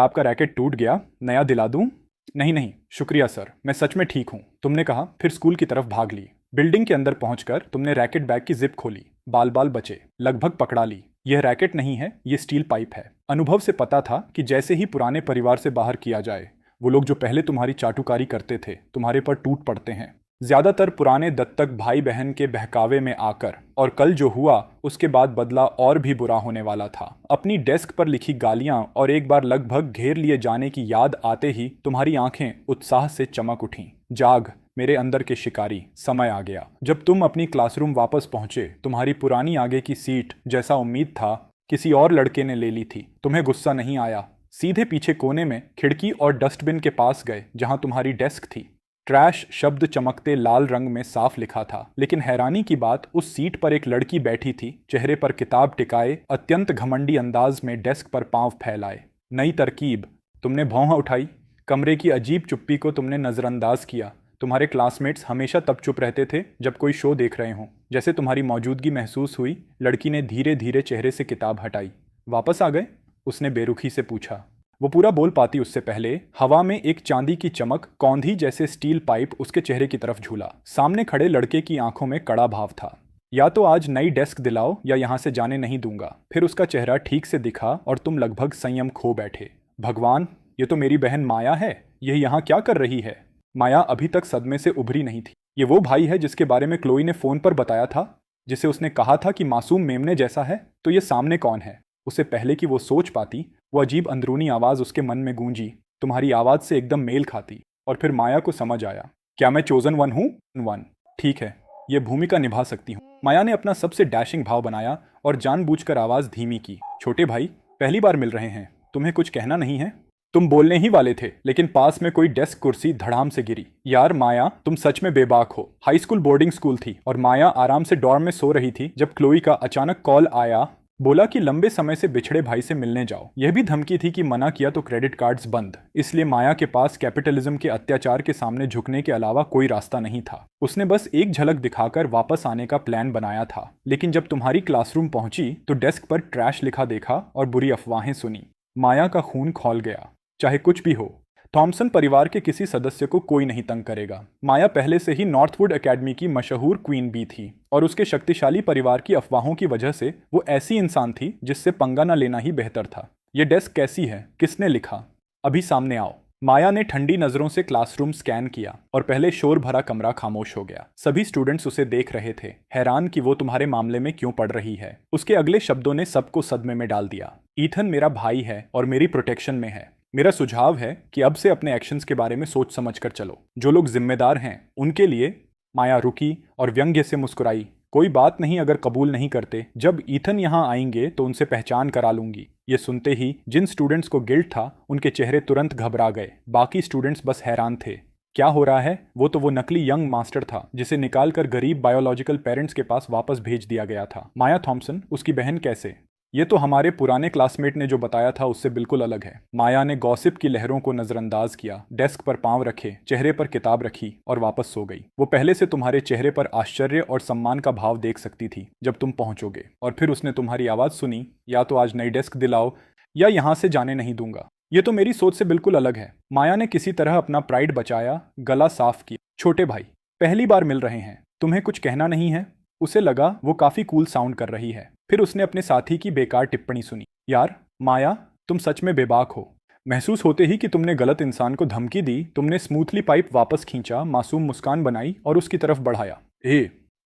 आपका रैकेट टूट गया? नया दिला दूं? नहीं नहीं, शुक्रिया सर, मैं सच में ठीक हूँ, तुमने कहा, फिर स्कूल की तरफ भाग ली। बिल्डिंग के अंदर पहुंचकर तुमने रैकेट बैग की जिप खोली। बाल बाल बचे, लगभग पकड़ा ली। यह रैकेट नहीं है, यह स्टील पाइप है। अनुभव से पता था कि जैसे ही पुराने परिवार से बाहर किया जाए, वो लोग जो पहले तुम्हारी चाटुकारी करते थे तुम्हारे पर टूट पड़ते हैं। ज्यादातर पुराने दत्तक भाई बहन के बहकावे में आकर, और कल जो हुआ उसके बाद बदला और भी बुरा होने वाला था। अपनी डेस्क पर लिखी गालियां और एक बार लगभग घेर लिए जाने की याद आते ही तुम्हारी आंखें उत्साह से चमक उठीं। जाग मेरे अंदर के शिकारी, समय आ गया। जब तुम अपनी क्लासरूम वापस पहुंचे, तुम्हारी पुरानी आगे की सीट, जैसा उम्मीद था, किसी और लड़के ने ले ली थी। तुम्हें गुस्सा नहीं आया। सीधे पीछे कोने में खिड़की और डस्टबिन के पास गए जहां तुम्हारी डेस्क थी। ट्रैश शब्द चमकते लाल रंग में साफ लिखा था, लेकिन हैरानी की बात, उस सीट पर एक लड़की बैठी थी, चेहरे पर किताब टिकाए, अत्यंत घमंडी अंदाज में डेस्क पर पांव फैलाए। नई तरकीब। तुमने भौं उठाई। कमरे की अजीब चुप्पी को तुमने नजरअंदाज किया। तुम्हारे क्लासमेट्स हमेशा तब चुप रहते थे जब कोई शो देख रहे हों। जैसे तुम्हारी मौजूदगी महसूस हुई, लड़की ने धीरे धीरे चेहरे से किताब हटाई। वापस आ गए? उसने बेरुखी से पूछा। वो पूरा बोल पाती उससे पहले हवा में एक चांदी की चमक, कौंधी जैसे स्टील पाइप उसके चेहरे की तरफ झूला। सामने खड़े लड़के की आंखों में कड़ा भाव था। या तो आज नई डेस्क दिलाओ या यहां से जाने नहीं दूंगा। फिर उसका चेहरा ठीक से दिखा और तुम लगभग संयम खो बैठे। भगवान, ये तो मेरी बहन माया है। यह यहाँ क्या कर रही है? माया अभी तक सदमे से उभरी नहीं थी। ये वो भाई है जिसके बारे में क्लोई ने फोन पर बताया था, जिसे उसने कहा था कि मासूम मेमने जैसा है। तो ये सामने कौन है? उससे पहले कि वो सोच पाती, वो अजीब अंदरूनी आवाज उसके मन में गूंजी, तुम्हारी आवाज से एकदम मेल खाती। और फिर माया को समझ आया, क्या मैं चोजन वन हूँ? वन, ठीक है, ये भूमिका निभा सकती हूँ। माया ने अपना सबसे डैशिंग भाव बनाया और जानबूझकर आवाज धीमी की। छोटे भाई, पहली बार मिल रहे हैं, तुम्हें कुछ कहना नहीं है? तुम बोलने ही वाले थे, लेकिन पास में कोई डेस्क कुर्सी धड़ाम से गिरी। यार माया, तुम सच में बेबाक हो। हाई स्कूल बोर्डिंग स्कूल थी और माया आराम से डॉर्म में सो रही थी जब क्लोई का अचानक कॉल आया। बोला कि लंबे समय से बिछड़े भाई से मिलने जाओ। यह भी धमकी थी कि मना किया तो क्रेडिट कार्ड्स बंद। इसलिए माया के पास कैपिटलिज्म के अत्याचार के सामने झुकने के अलावा कोई रास्ता नहीं था। उसने बस एक झलक दिखाकर वापस आने का प्लान बनाया था, लेकिन जब तुम्हारी क्लासरूम पहुंची तो डेस्क पर ट्रैश लिखा देखा और बुरी अफवाहें सुनी। माया का खून खौल गया। चाहे कुछ भी हो, थॉमसन परिवार के किसी सदस्य को कोई नहीं तंग करेगा। माया पहले से ही नॉर्थवुड एकेडमी की मशहूर क्वीन बी थी और उसके शक्तिशाली परिवार की अफवाहों की वजह से वो ऐसी इंसान थी जिससे पंगा न लेना ही बेहतर था। ये डेस्क कैसी है? किसने लिखा? अभी सामने आओ। माया ने ठंडी नजरों से क्लासरूम स्कैन किया और पहले शोर भरा कमरा खामोश हो गया। सभी स्टूडेंट्स उसे देख रहे थे, हैरान कि वो तुम्हारे मामले में क्यों पढ़ रही है। उसके अगले शब्दों ने सबको सदमे में डाल दिया। ईथन मेरा भाई है और मेरी प्रोटेक्शन में है। मेरा सुझाव है कि अब से अपने एक्शंस के बारे में सोच समझ कर चलो। जो लोग जिम्मेदार हैं उनके लिए। माया रुकी और व्यंग्य से मुस्कुराई। कोई बात नहीं, अगर कबूल नहीं करते, जब ईथन यहाँ आएंगे तो उनसे पहचान करा लूंगी। ये सुनते ही जिन स्टूडेंट्स को गिल्ट था उनके चेहरे तुरंत घबरा गए। बाकी स्टूडेंट्स बस हैरान थे। क्या हो रहा है? वो नकली यंग मास्टर था जिसे निकालकर गरीब बायोलॉजिकल पेरेंट्स के पास वापस भेज दिया गया था। माया थॉमसन, उसकी बहन कैसे? ये तो हमारे पुराने क्लासमेट ने जो बताया था उससे बिल्कुल अलग है। माया ने गॉसिप की लहरों को नजरअंदाज किया, डेस्क पर पांव रखे, चेहरे पर किताब रखी और वापस सो गई। वो पहले से तुम्हारे चेहरे पर आश्चर्य और सम्मान का भाव देख सकती थी जब तुम पहुंचोगे। और फिर उसने तुम्हारी आवाज सुनी, या तो आज नई डेस्क दिलाओ या यहां से जाने नहीं दूंगा। ये तो मेरी सोच से बिल्कुल अलग है। माया ने किसी तरह अपना प्राइड बचाया, गला साफ किया। छोटे भाई, पहली बार मिल रहे हैं, तुम्हें कुछ कहना नहीं है? उसे लगा वो काफी कूल साउंड कर रही है। फिर उसने अपने साथी की बेकार टिप्पणी सुनी। यार माया, तुम सच में बेबाक हो। महसूस होते ही कि तुमने गलत इंसान को धमकी दी, तुमने स्मूथली पाइप वापस खींचा, मासूम मुस्कान बनाई और उसकी तरफ बढ़ाया।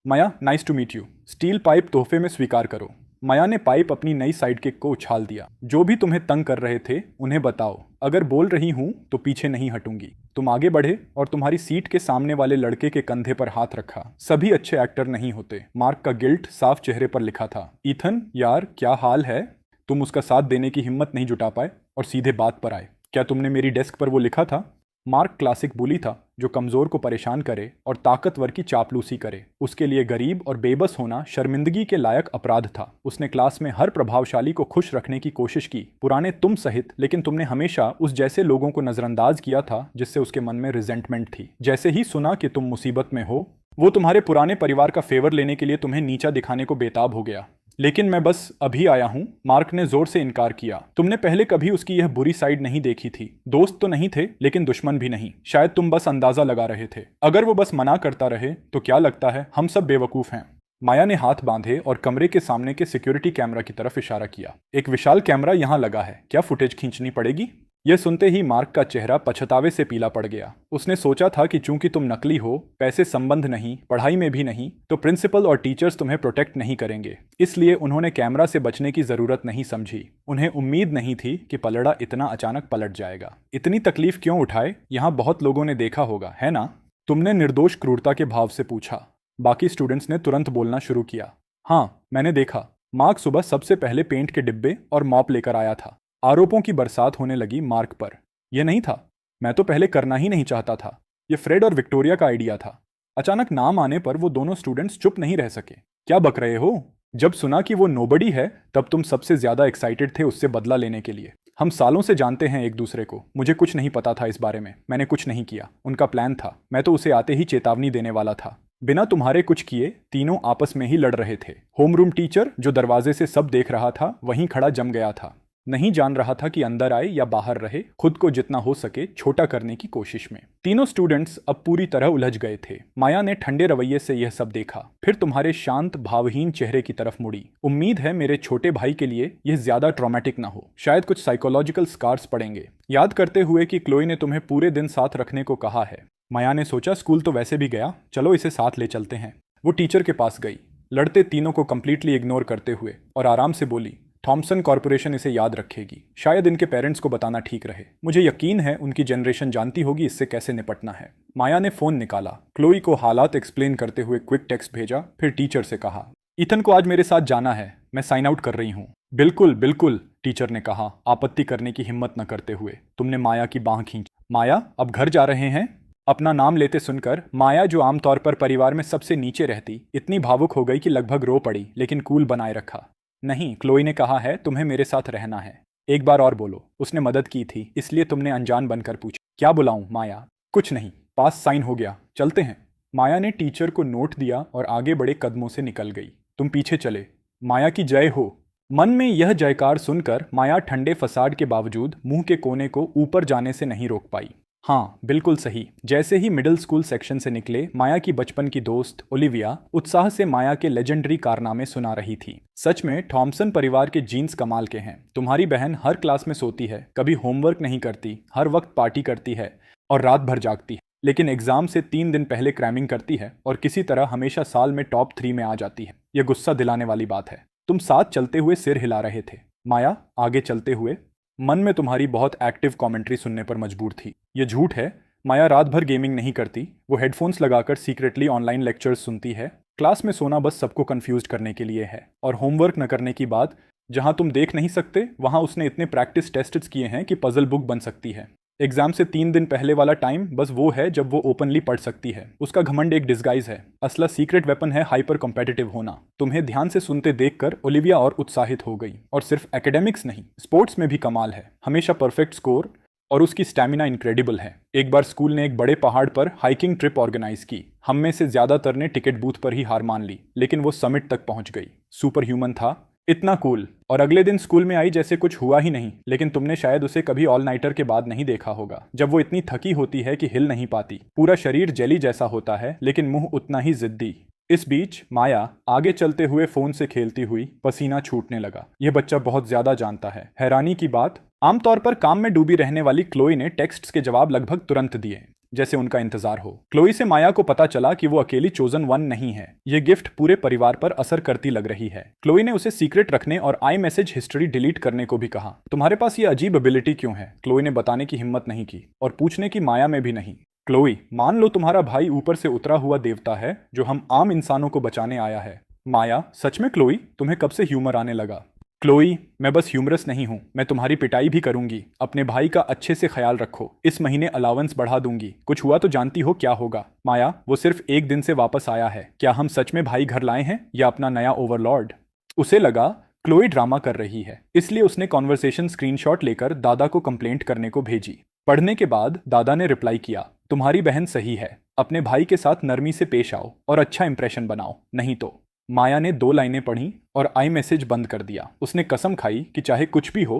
Maya, nice to meet you. Steel pipe तोहफे में स्वीकार करो। माया ने पाइप अपनी नई साइड किक को उछाल दिया। जो भी तुम्हें तंग कर रहे थे उन्हें बताओ। अगर बोल रही हूं तो पीछे नहीं हटूंगी। तुम आगे बढ़े और तुम्हारी सीट के सामने वाले लड़के के कंधे पर हाथ रखा। सभी अच्छे एक्टर नहीं होते। मार्क का गिल्ट साफ चेहरे पर लिखा था। ईथन, यार क्या हाल है? तुम उसका साथ देने की हिम्मत नहीं जुटा पाए और सीधे बात पर आए। क्या तुमने मेरी डेस्क पर वो लिखा था? मार्क क्लासिक बुली था, जो कमजोर को परेशान करे और ताकतवर की चापलूसी करे। उसके लिए गरीब और बेबस होना शर्मिंदगी के लायक अपराध था। उसने क्लास में हर प्रभावशाली को खुश रखने की कोशिश की, पुराने तुम सहित, लेकिन तुमने हमेशा उस जैसे लोगों को नजरअंदाज किया था जिससे उसके मन में रिजेंटमेंट थी। जैसे ही सुना कि तुम मुसीबत में हो, वो तुम्हारे पुराने परिवार का फेवर लेने के लिए तुम्हें नीचा दिखाने को बेताब हो गया। लेकिन मैं बस अभी आया हूं। मार्क ने जोर से इनकार किया। तुमने पहले कभी उसकी यह बुरी साइड नहीं देखी थी। दोस्त तो नहीं थे, लेकिन दुश्मन भी नहीं। शायद तुम बस अंदाजा लगा रहे थे। अगर वो बस मना करता रहे तो क्या लगता है हम सब बेवकूफ हैं। माया ने हाथ बांधे और कमरे के सामने के सिक्योरिटी कैमरा की तरफ इशारा किया। एक विशाल कैमरा यहाँ लगा है, क्या फुटेज खींचनी पड़ेगी? यह सुनते ही मार्क का चेहरा पछतावे से पीला पड़ गया। उसने सोचा था कि चूंकि तुम नकली हो, पैसे संबंध नहीं, पढ़ाई में भी नहीं, तो प्रिंसिपल और टीचर्स तुम्हें प्रोटेक्ट नहीं करेंगे। इसलिए उन्होंने कैमरा से बचने की जरूरत नहीं समझी। उन्हें उम्मीद नहीं थी कि पलड़ा इतना अचानक पलट जाएगा। इतनी तकलीफ क्यों उठाए? यहाँ बहुत लोगों ने देखा होगा, है ना? तुमने निर्दोष क्रूरता के भाव से पूछा। बाकी स्टूडेंट्स ने तुरंत बोलना शुरू किया। हाँ, मैंने देखा। मार्क सुबह सबसे पहले पेंट के डिब्बे और मॉप लेकर आया था। आरोपों की बरसात होने लगी मार्क पर। यह नहीं था, मैं तो पहले करना ही नहीं चाहता था। यह फ्रेड और विक्टोरिया का आइडिया था। अचानक नाम आने पर वो दोनों स्टूडेंट्स चुप नहीं रह सके। क्या बक रहे हो? जब सुना कि वो नोबडी है तब तुम सबसे ज्यादा एक्साइटेड थे उससे बदला लेने के लिए। हम सालों से जानते हैं एक दूसरे को। मुझे कुछ नहीं पता था इस बारे में। मैंने कुछ नहीं किया। उनका प्लान था। मैं तो उसे आते ही चेतावनी देने वाला था। बिना तुम्हारे कुछ किए तीनों आपस में ही लड़ रहे थे। होमरूम टीचर, जो दरवाजे से सब देख रहा था, वहीं खड़ा जम गया था। नहीं जान रहा था कि अंदर आए या बाहर रहे, खुद को जितना हो सके छोटा करने की कोशिश में। तीनों स्टूडेंट्स अब पूरी तरह उलझ गए थे। माया ने ठंडे रवैये से यह सब देखा, फिर तुम्हारे शांत भावहीन चेहरे की तरफ मुड़ी। उम्मीद है मेरे छोटे भाई के लिए यह ज्यादा ट्रॉमेटिक ना हो। शायद कुछ साइकोलॉजिकल स्कार्स पड़ेंगे। याद करते हुए कि क्लोई ने तुम्हें पूरे दिन साथ रखने को कहा है। माया ने सोचा स्कूल तो वैसे भी गया, चलो इसे साथ ले चलते हैं। वो टीचर के पास गई, लड़ते तीनों को कंप्लीटली इग्नोर करते हुए, और आराम से बोली, थॉमसन कॉरपोरेशन इसे याद रखेगी। शायद इनके पेरेंट्स को बताना ठीक रहे। मुझे यकीन है उनकी जनरेशन जानती होगी इससे कैसे निपटना है। माया ने फोन निकाला, क्लोई को हालात एक्सप्लेन करते हुए क्विक टेक्स्ट भेजा, फिर टीचर से कहा, ईथन को आज मेरे साथ जाना है, मैं साइन आउट कर रही हूँ। बिल्कुल बिल्कुल, टीचर ने कहा आपत्ति करने की हिम्मत न करते हुए। तुमने माया की बांह खींची। माया, अब घर जा रहे हैं? अपना नाम लेते सुनकर माया, जो आमतौर पर परिवार में सबसे नीचे रहती, इतनी भावुक हो गई कि लगभग रो पड़ी, लेकिन कूल बनाए रखा। नहीं, क्लोई ने कहा है तुम्हें मेरे साथ रहना है। एक बार और बोलो। उसने मदद की थी, इसलिए तुमने अनजान बनकर पूछा। क्या बुलाऊं माया? कुछ नहीं, पास साइन हो गया, चलते हैं। माया ने टीचर को नोट दिया और आगे बड़े कदमों से निकल गई। तुम पीछे चले। माया की जय हो। मन में यह जयकार सुनकर माया ठंडे फसाड के बावजूद मुंह के कोने को ऊपर जाने से नहीं रोक पाई। हाँ, बिल्कुल सही। जैसे ही मिडिल स्कूल सेक्शन से निकले, माया की बचपन की दोस्त ओलिविया उत्साह से माया के लेजेंडरी कारनामे सुना रही थी। सच में थॉमसन परिवार के जीन्स कमाल के हैं। तुम्हारी बहन हर क्लास में सोती है, कभी होमवर्क नहीं करती, हर वक्त पार्टी करती है और रात भर जागती है, लेकिन एग्जाम से 3 दिन पहले क्रैमिंग करती है और किसी तरह हमेशा साल में टॉप 3 में आ जाती है। यह गुस्सा दिलाने वाली बात है। तुम साथ चलते हुए सिर हिला रहे थे। माया आगे चलते हुए मन में तुम्हारी बहुत एक्टिव कमेंट्री सुनने पर मजबूर थी। यह झूठ है। माया रात भर गेमिंग नहीं करती, वो हेडफोन्स लगाकर सीक्रेटली ऑनलाइन लेक्चर्स सुनती है। क्लास में सोना बस सबको कंफ्यूज करने के लिए है। और होमवर्क न करने की बात, जहां तुम देख नहीं सकते वहां उसने इतने प्रैक्टिस टेस्ट्स किए हैं कि पजल बुक बन सकती है। एग्जाम से 3 दिन पहले वाला टाइम बस वो है जब वो ओपनली पढ़ सकती है। उसका घमंड एक डिस्गाइज है। असला सीक्रेट वेपन है हाइपर कॉम्पिटिटिव होना। तुम्हें ध्यान से सुनते देखकर ओलिविया और उत्साहित हो गई। और सिर्फ एकेडमिक्स नहीं, स्पोर्ट्स में भी कमाल है। हमेशा परफेक्ट स्कोर और उसकी स्टैमिना इनक्रेडिबल है। एक बार स्कूल ने एक बड़े पहाड़ पर हाइकिंग ट्रिप ऑर्गेनाइज की। हम में से ज्यादातर ने टिकट बूथ पर ही हार मान ली, लेकिन वो समिट तक पहुंच गई। सुपर ह्यूमन था, इतना कूल। और अगले दिन स्कूल में आई जैसे कुछ हुआ ही नहीं। लेकिन तुमने शायद उसे कभी ऑल नाइटर के बाद नहीं देखा होगा, जब वो इतनी थकी होती है कि हिल नहीं पाती। पूरा शरीर जेली जैसा होता है, लेकिन मुंह उतना ही जिद्दी। इस बीच माया आगे चलते हुए फोन से खेलती हुई पसीना छूटने लगा। यह बच्चा बहुत ज्यादा जानता है। हैरानी की बात, आमतौर पर काम में डूबी रहने वाली क्लोई ने टेक्स्ट्स के जवाब लगभग तुरंत दिए, जैसे उनका इंतजार हो। क्लोई से माया को पता चला कि वो अकेली चोजन वन नहीं है। ये गिफ्ट पूरे परिवार पर असर करती लग रही है। क्लोई ने उसे सीक्रेट रखने और आई मैसेज हिस्ट्री डिलीट करने को भी कहा। तुम्हारे पास ये अजीब एबिलिटी क्यों है? क्लोई ने बताने की हिम्मत नहीं की और पूछने की माया में भी नहीं। क्लोई, मान लो तुम्हारा भाई ऊपर से उतरा हुआ देवता है जो हम आम इंसानों को बचाने आया है। माया, सच में क्लोई? तुम्हें कब से ह्यूमर आने लगा? क्लोई, मैं बस ह्यूमरस नहीं हूं, मैं तुम्हारी पिटाई भी करूंगी। अपने भाई का अच्छे से ख्याल रखो। इस महीने अलाउंस बढ़ा दूंगी। कुछ हुआ तो जानती हो क्या होगा। माया, वो सिर्फ 1 दिन से वापस आया है। क्या हम सच में भाई घर लाए हैं या अपना नया ओवरलॉर्ड? उसे लगा क्लोई ड्रामा कर रही है, इसलिए उसने कॉन्वर्सेशन स्क्रीनशॉट लेकर दादा को कंप्लेंट करने को भेजी। पढ़ने के बाद दादा ने रिप्लाई किया, तुम्हारी बहन सही है। अपने भाई के साथ नरमी से पेश आओ और अच्छा इंप्रेशन बनाओ, नहीं तो। माया ने 2 लाइनें पढ़ी और आई मैसेज बंद कर दिया। उसने कसम खाई कि चाहे कुछ भी हो,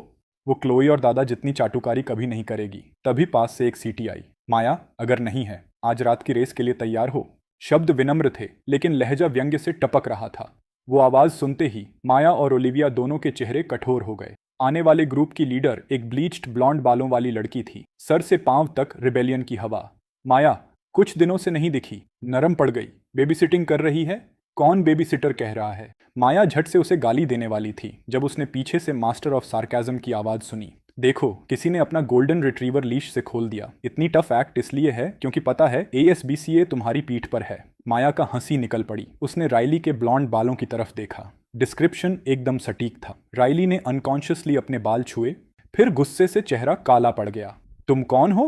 वो क्लोई और दादा जितनी चाटुकारी कभी नहीं करेगी। तभी पास से एक सीटी आई। माया, अगर नहीं है, आज रात की रेस के लिए तैयार हो। शब्द विनम्र थे, लेकिन लहजा व्यंग्य से टपक रहा था। वो आवाज सुनते ही माया और ओलिविया दोनों के चेहरे कठोर हो गए। आने वाले ग्रुप की लीडर एक ब्लीच्ड ब्लॉन्ड बालों वाली लड़की थी। सर से पांव तक रिबेलियन की हवा। माया कुछ दिनों से नहीं दिखी, नरम पड़ गई। बेबी सिटिंग कर रही है? कौन बेबी सिटर कह रहा है? माया झट से उसे गाली देने वाली थी जब उसने पीछे से मास्टर ऑफ सार्केज्म की आवाज सुनी। देखो, किसी ने अपना गोल्डन रिट्रीवर लीश से खोल दिया। इतनी टफ एक्ट इसलिए है क्योंकि पता है ASBCA तुम्हारी पीठ पर है। माया का हंसी निकल पड़ी। उसने राइली के ब्लॉन्ड बालों की तरफ देखा। डिस्क्रिप्शन एकदम सटीक था। राइली ने अनकॉन्शियसली अपने बाल छुए, फिर गुस्से से चेहरा काला पड़ गया। तुम कौन हो?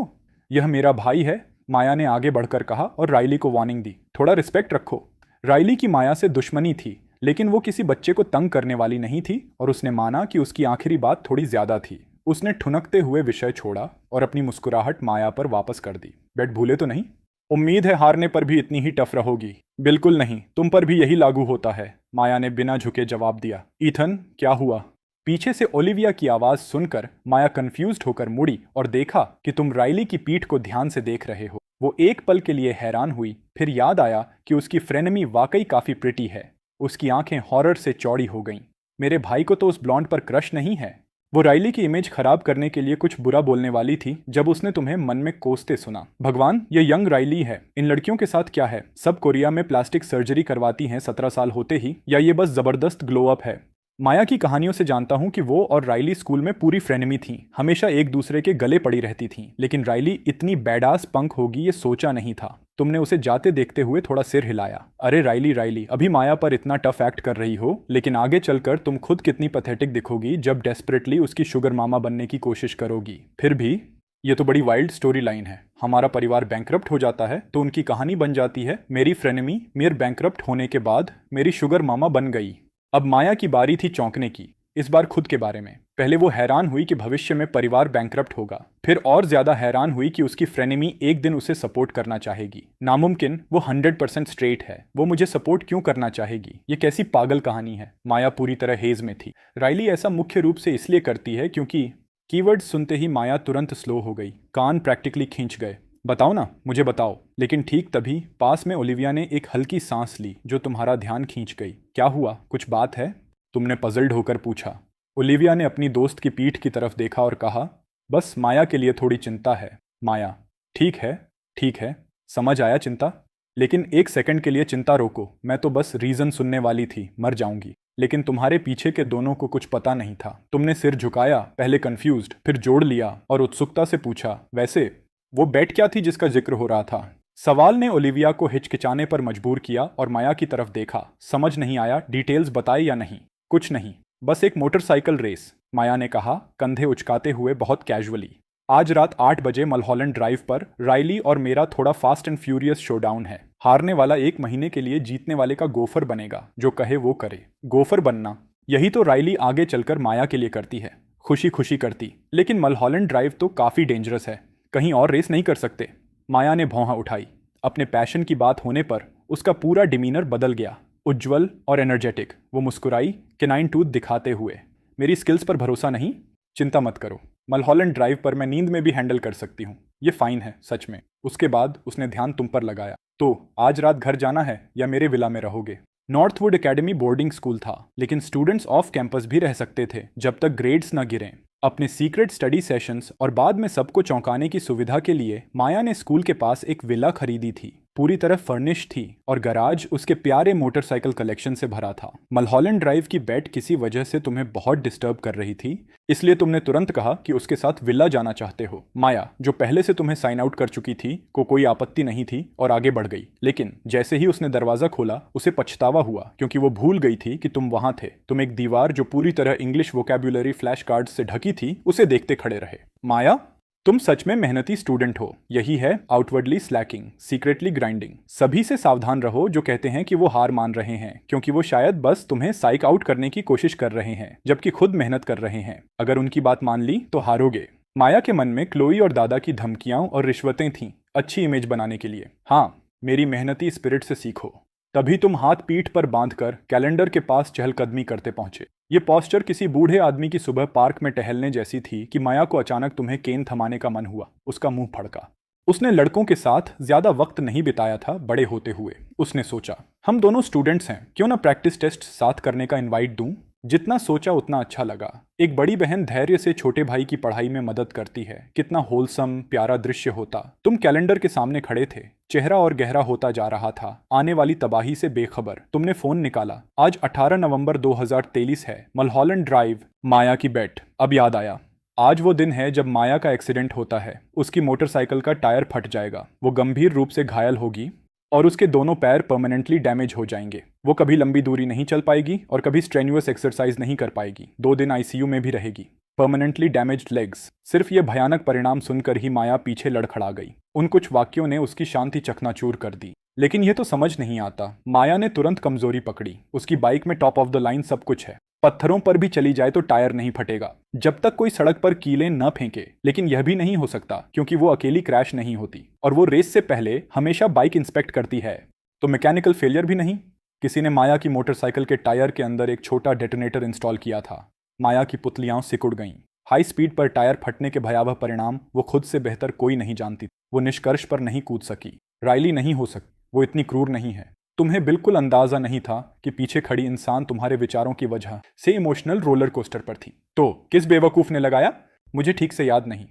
यह मेरा भाई है, माया ने आगे बढ़कर कहा और राइली को वार्निंग दी, थोड़ा रिस्पेक्ट रखो। राइली की माया से दुश्मनी थी, लेकिन वो किसी बच्चे को तंग करने वाली नहीं थी और उसने माना कि उसकी आखिरी बात थोड़ी ज्यादा थी। उसने ठुनकते हुए विषय छोड़ा और अपनी मुस्कुराहट माया पर वापस कर दी। बेट भूले तो नहीं? उम्मीद है हारने पर भी इतनी ही टफ रहोगी। बिल्कुल नहीं, तुम पर भी यही लागू होता है, माया ने बिना झुके जवाब दिया। ईथन, क्या हुआ? पीछे से ओलिविया की आवाज सुनकर माया कंफ्यूज्ड होकर मुड़ी और देखा कि तुम राइली की पीठ को ध्यान से देख रहे हो। वो एक पल के लिए हैरान हुई, फिर याद आया कि उसकी फ्रेनेमी वाकई काफी प्रिटी है। उसकी आंखें हॉरर से चौड़ी हो गईं। मेरे भाई को तो उस ब्लॉन्ड पर क्रश नहीं है। वो राइली की इमेज खराब करने के लिए कुछ बुरा बोलने वाली थी जब उसने तुम्हें मन में कोसते सुना। भगवान, ये यंग राइली है। इन लड़कियों के साथ क्या है? सब कोरिया में प्लास्टिक सर्जरी करवाती हैं 17 साल होते ही, या ये बस जबरदस्त ग्लो अप है? माया की कहानियों से जानता हूँ कि वो और राइली स्कूल में पूरी फ्रेनेमी थीं, हमेशा एक दूसरे के गले पड़ी रहती थीं। लेकिन राइली इतनी बैडास पंक होगी ये सोचा नहीं था। तुमने उसे जाते देखते हुए थोड़ा सिर हिलाया। अरे राइली राइली, अभी माया पर इतना टफ एक्ट कर रही हो, लेकिन आगे चलकर तुम खुद कितनी पैथेटिक दिखोगी जब डेस्परेटली उसकी शुगर मामा बनने की कोशिश करोगी। फिर भी ये तो बड़ी वाइल्ड स्टोरी लाइन है। हमारा परिवार बैंकरप्ट हो जाता है तो उनकी कहानी बन जाती है, मेरी फ्रेनेमी मेरे बैंकरप्ट होने के बाद मेरी शुगर मामा बन गई। अब माया की बारी थी चौंकने की, इस बार खुद के बारे में। पहले वो हैरान हुई कि भविष्य में परिवार बैंकरप्ट होगा, फिर और ज्यादा हैरान हुई कि उसकी फ्रेनेमी एक दिन उसे सपोर्ट करना चाहेगी। नामुमकिन, वो 100% स्ट्रेट है, वो मुझे सपोर्ट क्यों करना चाहेगी? ये कैसी पागल कहानी है। माया पूरी तरह हेज में थी। राइली ऐसा मुख्य रूप से इसलिए करती है क्योंकि कीवर्ड सुनते ही माया तुरंत स्लो हो गई, कान प्रैक्टिकली खींच गए। बताओ ना, मुझे बताओ। लेकिन ठीक तभी पास में ओलिविया ने एक हल्की सांस ली जो तुम्हारा ध्यान खींच गई। क्या हुआ, कुछ बात है? तुमने पजल्ड होकर पूछा। ओलिविया ने अपनी दोस्त की पीठ की तरफ देखा और कहा, बस माया के लिए थोड़ी चिंता है। माया, ठीक है ठीक है, समझ आया चिंता। लेकिन एक सेकंड के लिए चिंता रोको, मैं तो बस रीजन सुनने वाली थी, मर जाऊंगी। लेकिन तुम्हारे पीछे के दोनों को कुछ पता नहीं था। तुमने सिर झुकाया, पहले कंफ्यूज्ड, फिर जोड़ लिया और उत्सुकता से पूछा, वैसे वो बेट क्या थी जिसका जिक्र हो रहा था? सवाल ने ओलिविया को हिचकिचाने पर मजबूर किया और माया की तरफ देखा। समझ नहीं आया, डिटेल्स बताए या नहीं? कुछ नहीं, बस एक मोटरसाइकिल रेस, माया ने कहा, कंधे उचकाते हुए बहुत कैजुअली। आज रात 8 बजे मलहॉलैंड ड्राइव पर राइली और मेरा थोड़ा फास्ट एंड फ्यूरियस शोडाउन है। हारने वाला 1 महीने के लिए जीतने वाले का गोफर बनेगा, जो कहे वो करे। गोफर बनना, यही तो राइली आगे चलकर माया के लिए करती है। खुशी खुशी करती, लेकिन मलहॉलैंड ड्राइव तो काफी डेंजरस है, कहीं और रेस नहीं कर सकते? माया ने भौंहा उठाई। अपने पैशन की बात होने पर उसका पूरा डिमीनर बदल गया, उज्ज्वल और एनर्जेटिक। वो मुस्कुराई, केनाइन टूथ दिखाते हुए। मेरी स्किल्स पर भरोसा नहीं? चिंता मत करो, मलहॉलैंड ड्राइव पर मैं नींद में भी हैंडल कर सकती हूँ। ये फाइन है, सच में। उसके बाद उसने ध्यान तुम पर लगाया। तो आज रात घर जाना है या मेरे विला में रहोगे? नॉर्थवुड एकेडमी बोर्डिंग स्कूल था, लेकिन स्टूडेंट्स ऑफ कैंपस भी रह सकते थे जब तक ग्रेड्स न गिरें। अपने सीक्रेट स्टडी सेशंस और बाद में सबको चौंकाने की सुविधा के लिए माया ने स्कूल के पास एक विला खरीदी थी। पूरी तरह फर्निश थी और गराज उसके प्यारे मोटरसाइकिल कलेक्शन से भरा था। मलहॉलैंड ड्राइव की बेट किसी वजह से तुम्हें बहुत डिस्टर्ब कर रही थी, इसलिए तुमने तुरंत कहा कि उसके साथ विला जाना चाहते हो। माया, जो पहले से तुम्हें साइन आउट कर चुकी थी, को कोई आपत्ति नहीं थी और आगे बढ़ गई। लेकिन जैसे ही उसने दरवाजा खोला, उसे पछतावा हुआ क्योंकि वो भूल गई थी कि तुम वहां थे। तुम एक दीवार जो पूरी तरह इंग्लिश वोकैब्युलरी फ्लैश कार्ड से ढकी थी, उसे देखते खड़े रहे। माया, तुम सच में मेहनती स्टूडेंट हो। यही है आउटवर्डली स्लैकिंग, सीक्रेटली ग्राइंडिंग। सभी से सावधान रहो जो कहते हैं कि वो हार मान रहे हैं, क्योंकि वो शायद बस तुम्हें साइक आउट करने की कोशिश कर रहे हैं, जबकि खुद मेहनत कर रहे हैं। अगर उनकी बात मान ली तो हारोगे। माया के मन में क्लोई और दादा की धमकियां और रिश्वतें थीं, अच्छी इमेज बनाने के लिए। हाँ, मेरी मेहनती स्पिरिट से सीखो। तभी तुम हाथ पीठ पर बांधकर कैलेंडर के पास चहलकदमी करते पहुंचे। ये पॉस्चर किसी बूढ़े आदमी की सुबह पार्क में टहलने जैसी थी कि माया को अचानक तुम्हें केन थमाने का मन हुआ। उसका मुंह फड़का। उसने लड़कों के साथ ज्यादा वक्त नहीं बिताया था बड़े होते हुए। उसने सोचा, हम दोनों स्टूडेंट्स हैं, क्यों ना प्रैक्टिस टेस्ट साथ करने का इनवाइट दूं। जितना सोचा उतना अच्छा लगा। एक बड़ी बहन धैर्य से छोटे भाई की पढ़ाई में मदद करती है, कितना होलसम प्यारा दृश्य होता। तुम कैलेंडर के सामने खड़े थे, चेहरा और गहरा होता जा रहा था, आने वाली तबाही से बेखबर। तुमने फोन निकाला। आज 18 नवंबर 2023 है, मलहॉलैंड ड्राइव। माया की बेट। अब याद आया, आज वो दिन है जब माया का एक्सीडेंट होता है। उसकी मोटरसाइकिल का टायर फट जाएगा, वो गंभीर रूप से घायल होगी और उसके दोनों पैर परमानेंटली डैमेज हो जाएंगे। वो कभी लंबी दूरी नहीं चल पाएगी और कभी स्ट्रेन्युअस एक्सरसाइज नहीं कर पाएगी। 2 दिन आईसीयू में भी रहेगी। Permanently damaged legs. सिर्फ ये भयानक परिणाम सुनकर ही माया पीछे लड़खड़ा गई। उन कुछ वाक्यों ने उसकी शांति चकनाचूर कर दी। लेकिन यह तो समझ नहीं आता। माया ने तुरंत कमजोरी पकड़ी। उसकी बाइक में टॉप ऑफ द लाइन सब कुछ है, पत्थरों पर भी चली जाए तो टायर नहीं फटेगा जब तक कोई सड़क पर कीलें न फेंके। लेकिन यह भी नहीं हो सकता क्योंकि वो अकेली क्रैश नहीं होती और वो रेस से पहले हमेशा बाइक इंस्पेक्ट करती है। तो मैकेनिकल फेलियर भी नहीं। किसी ने माया की मोटरसाइकिल के टायर के अंदर एक छोटा डेटोनेटर इंस्टॉल किया था। माया की पुतलियां सिकुड़ गईं। हाई स्पीड पर टायर फटने के भयावह परिणाम वो खुद से बेहतर कोई नहीं जानती। वो निष्कर्ष पर नहीं कूद सकी। राइली नहीं हो सकती, वो इतनी क्रूर नहीं है। तुम्हें बिल्कुल अंदाजा नहीं था कि पीछे खड़ी इंसान तुम्हारे विचारों की वजह से इमोशनल रोलर कोस्टर पर थी। तो किस बेवकूफ ने लगाया? मुझे ठीक से याद नहीं।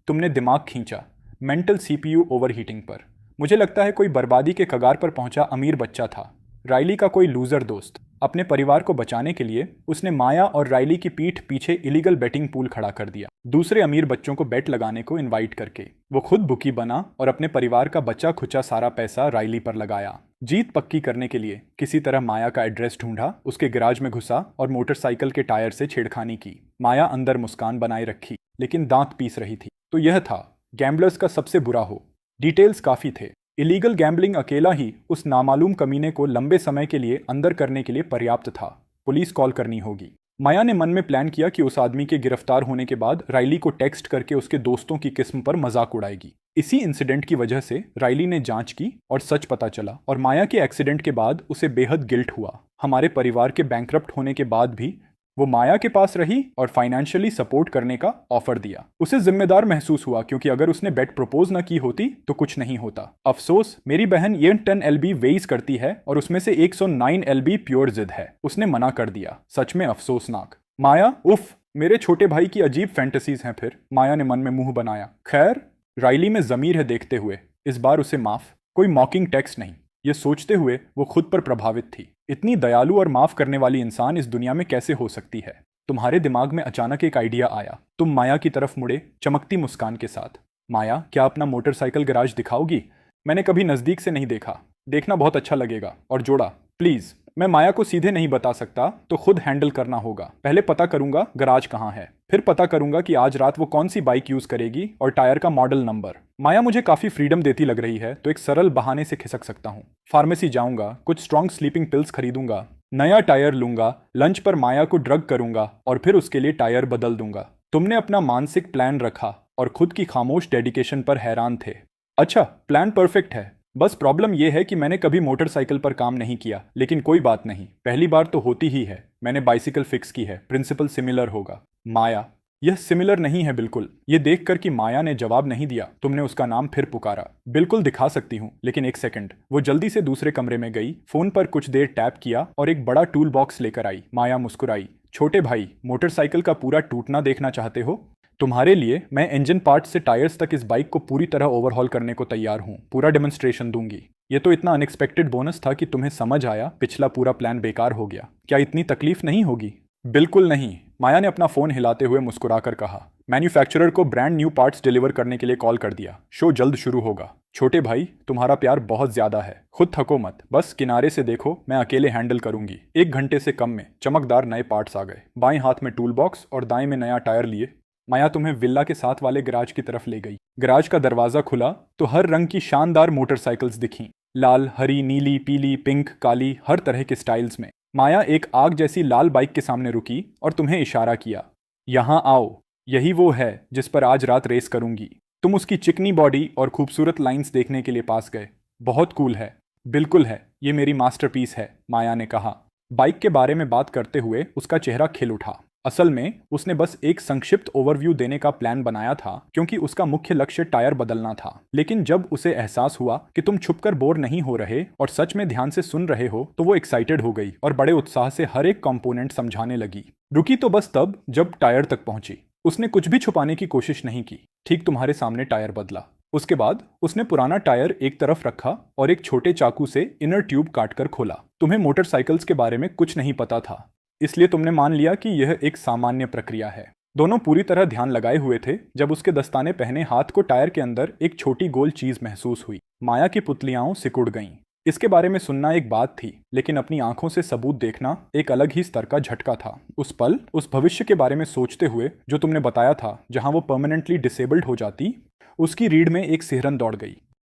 तुमने दिमाग खींचा, मेंटल सीपीयू ओवरहीटिंग पर। मुझे लगता है कोई बर्बादी के कगार पर पहुंचा अमीर बच्चा था, राइली का कोई लूजर दोस्त। अपने परिवार को बचाने के लिए उसने माया और राइली की पीठ पीछे इलीगल बेटिंग पूल खड़ा कर दिया, दूसरे अमीर बच्चों को बेट लगाने को इनवाइट करके। वो खुद बुकी बना और अपने परिवार का बचा खुचा सारा पैसा राइली पर लगाया। जीत पक्की करने के लिए किसी तरह माया का एड्रेस ढूंढा, उसके गैराज में घुसा और मोटरसाइकिल के टायर से छेड़खानी की। माया अंदर मुस्कान बनाए रखी लेकिन दांत पीस रही थी। तो यह था गैम्बलर्स का सबसे बुरा हो। डिटेल्स काफी थे। इलीगल गैम्बलिंग अकेला ही उस नामालूम कमीने को लंबे समय के लिए अंदर करने के लिए पर्याप्त था। पुलिस कॉल करनी होगी। माया ने मन में प्लान किया कि उस आदमी के गिरफ्तार होने के बाद राइली को टेक्स्ट करके उसके दोस्तों की किस्म पर मजाक उड़ाएगी। इसी इंसिडेंट की वजह से राइली ने जांच की और सच पता चला, और माया के एक्सीडेंट के बाद उसे बेहद गिल्ट हुआ। हमारे परिवार के बैंकरप्ट होने के बाद भी वो माया के पास रही और फाइनेंशियली सपोर्ट करने का ऑफर दिया। उसे जिम्मेदार महसूस हुआ क्योंकि अगर उसने बेट प्रपोज न की होती तो कुछ नहीं होता। अफसोस, मेरी बहन ये 10 LB वेइज करती है और उसमें से 109 LB प्योर जिद है। उसने मना कर दिया। सच में अफसोसनाक। माया, उफ, मेरे छोटे भाई की अजीब फैंटेसीज हैं फिर, माया ने मन में मुंह बनाया। खैर, राइली में जमीर है देखते हुए इस बार उसे माफ। कोई मॉकिंग टेक्स्ट नहीं। ये सोचते हुए वो खुद पर प्रभावित थी। इतनी दयालु और माफ करने वाली इंसान इस दुनिया में कैसे हो सकती है। तुम्हारे दिमाग में अचानक एक आइडिया आया। तुम माया की तरफ मुड़े चमकती मुस्कान के साथ। माया, क्या अपना मोटरसाइकिल गैराज दिखाओगी? मैंने कभी नजदीक से नहीं देखा, देखना बहुत अच्छा लगेगा। और जोड़ा, प्लीज। मैं माया को सीधे नहीं बता सकता तो खुद हैंडल करना होगा। पहले पता करूंगा गराज कहाँ है, फिर पता करूंगा कि आज रात वो कौन सी बाइक यूज करेगी और टायर का मॉडल नंबर। माया मुझे काफी फ्रीडम देती लग रही है तो एक सरल बहाने से खिसक सकता हूँ। फार्मेसी जाऊंगा, कुछ स्ट्रॉन्ग स्लीपिंग पिल्स खरीदूंगा, नया टायर लूंगा, लंच पर माया को ड्रग करूंगा और फिर उसके लिए टायर बदल दूंगा। तुमने अपना मानसिक प्लान रखा और खुद की खामोश डेडिकेशन पर हैरान थे। अच्छा, प्लान परफेक्ट है। बस प्रॉब्लम यह है कि मैंने कभी मोटरसाइकिल पर काम नहीं किया, लेकिन कोई बात नहीं, पहली बार तो होती ही है। मैंने बाइसिकल फिक्स की है, प्रिंसिपल सिमिलर होगा। माया, यह सिमिलर नहीं है बिल्कुल। ये देखकर कि माया ने जवाब नहीं दिया, तुमने उसका नाम फिर पुकारा। बिल्कुल दिखा सकती हूँ, लेकिन एक सेकंड। वो जल्दी से दूसरे कमरे में गई, फोन पर कुछ देर टैप किया और एक बड़ा टूल बॉक्स लेकर आई। माया मुस्कुराई। छोटे भाई, मोटरसाइकिल का पूरा टूटना देखना चाहते हो? तुम्हारे लिए मैं इंजन पार्ट से टायर्स तक इस बाइक को पूरी तरह ओवरहॉल करने को तैयार हूँ। पूरा डेमोन्स्ट्रेशन दूंगी। ये तो इतना अनएक्सपेक्टेड बोनस था कि तुम्हें समझ आया पिछला पूरा प्लान बेकार हो गया। क्या इतनी तकलीफ नहीं होगी? बिल्कुल नहीं, माया ने अपना फोन हिलाते हुए मुस्कुराकर कहा। मैन्युफैक्चरर को ब्रांड न्यू पार्ट्स डिलीवर करने के लिए कॉल कर दिया। शो जल्द शुरू होगा। छोटे भाई, तुम्हारा प्यार बहुत ज्यादा है, खुद थको मत, बस किनारे से देखो, मैं अकेले हैंडल करूंगी। 1 घंटे से कम में चमकदार नए पार्ट्स आ गए। बाएं हाथ में टूल बॉक्स और दाएं में नया टायर लिए माया तुम्हें विल्ला के साथ वाले गैराज की तरफ ले गई। गैराज का दरवाजा खुला तो हर रंग की शानदार मोटरसाइकिल्स दिखीं। लाल, हरी, नीली, पीली, पिंक, काली, हर तरह के स्टाइल्स में। माया एक आग जैसी लाल बाइक के सामने रुकी और तुम्हें इशारा किया, यहां आओ, यही वो है जिस पर आज रात रेस करूंगी। तुम उसकी चिकनी बॉडी और खूबसूरत लाइंस देखने के लिए पास गए। बहुत कूल है। बिल्कुल है, ये मेरी मास्टरपीस है, माया ने कहा। बाइक के बारे में बात करते हुए उसका चेहरा खिल उठा। असल में उसने बस एक संक्षिप्त ओवरव्यू देने का प्लान बनाया था क्योंकि उसका मुख्य लक्ष्य टायर बदलना था। लेकिन जब उसे एहसास हुआ कि तुम छुपकर बोर नहीं हो रहे और सच में ध्यान से सुन रहे हो तो वो एक्साइटेड हो गई और बड़े उत्साह से हर एक कंपोनेंट समझाने लगी। रुकी तो बस तब जब टायर तक पहुंची। उसने कुछ भी छुपाने की कोशिश नहीं की। ठीक तुम्हारे सामने टायर बदला। उसके बाद उसने पुराना टायर एक तरफ रखा और एक छोटे चाकू से इनर ट्यूब काटकर खोला। तुम्हें मोटरसाइकिल्स के बारे में कुछ नहीं पता था, इसलिए तुमने मान लिया कि यह एक सामान्य प्रक्रिया है। दोनों पूरी तरह ध्यान लगाए हुए थे जब उसके दस्ताने पहने हाथ को टायर के अंदर एक छोटी गोल चीज महसूस हुई। माया की पुतलियां सिकुड़ गईं। इसके बारे में सुनना एक बात थी, लेकिन अपनी आंखों से सबूत देखना एक अलग ही स्तर का झटका था। उस पल, उस भविष्य के बारे में सोचते हुए जो तुमने बताया था, जहां वो परमानेंटली डिसेबल्ड हो जाती, उसकी रीढ़ में एक सिहरन दौड़ गई।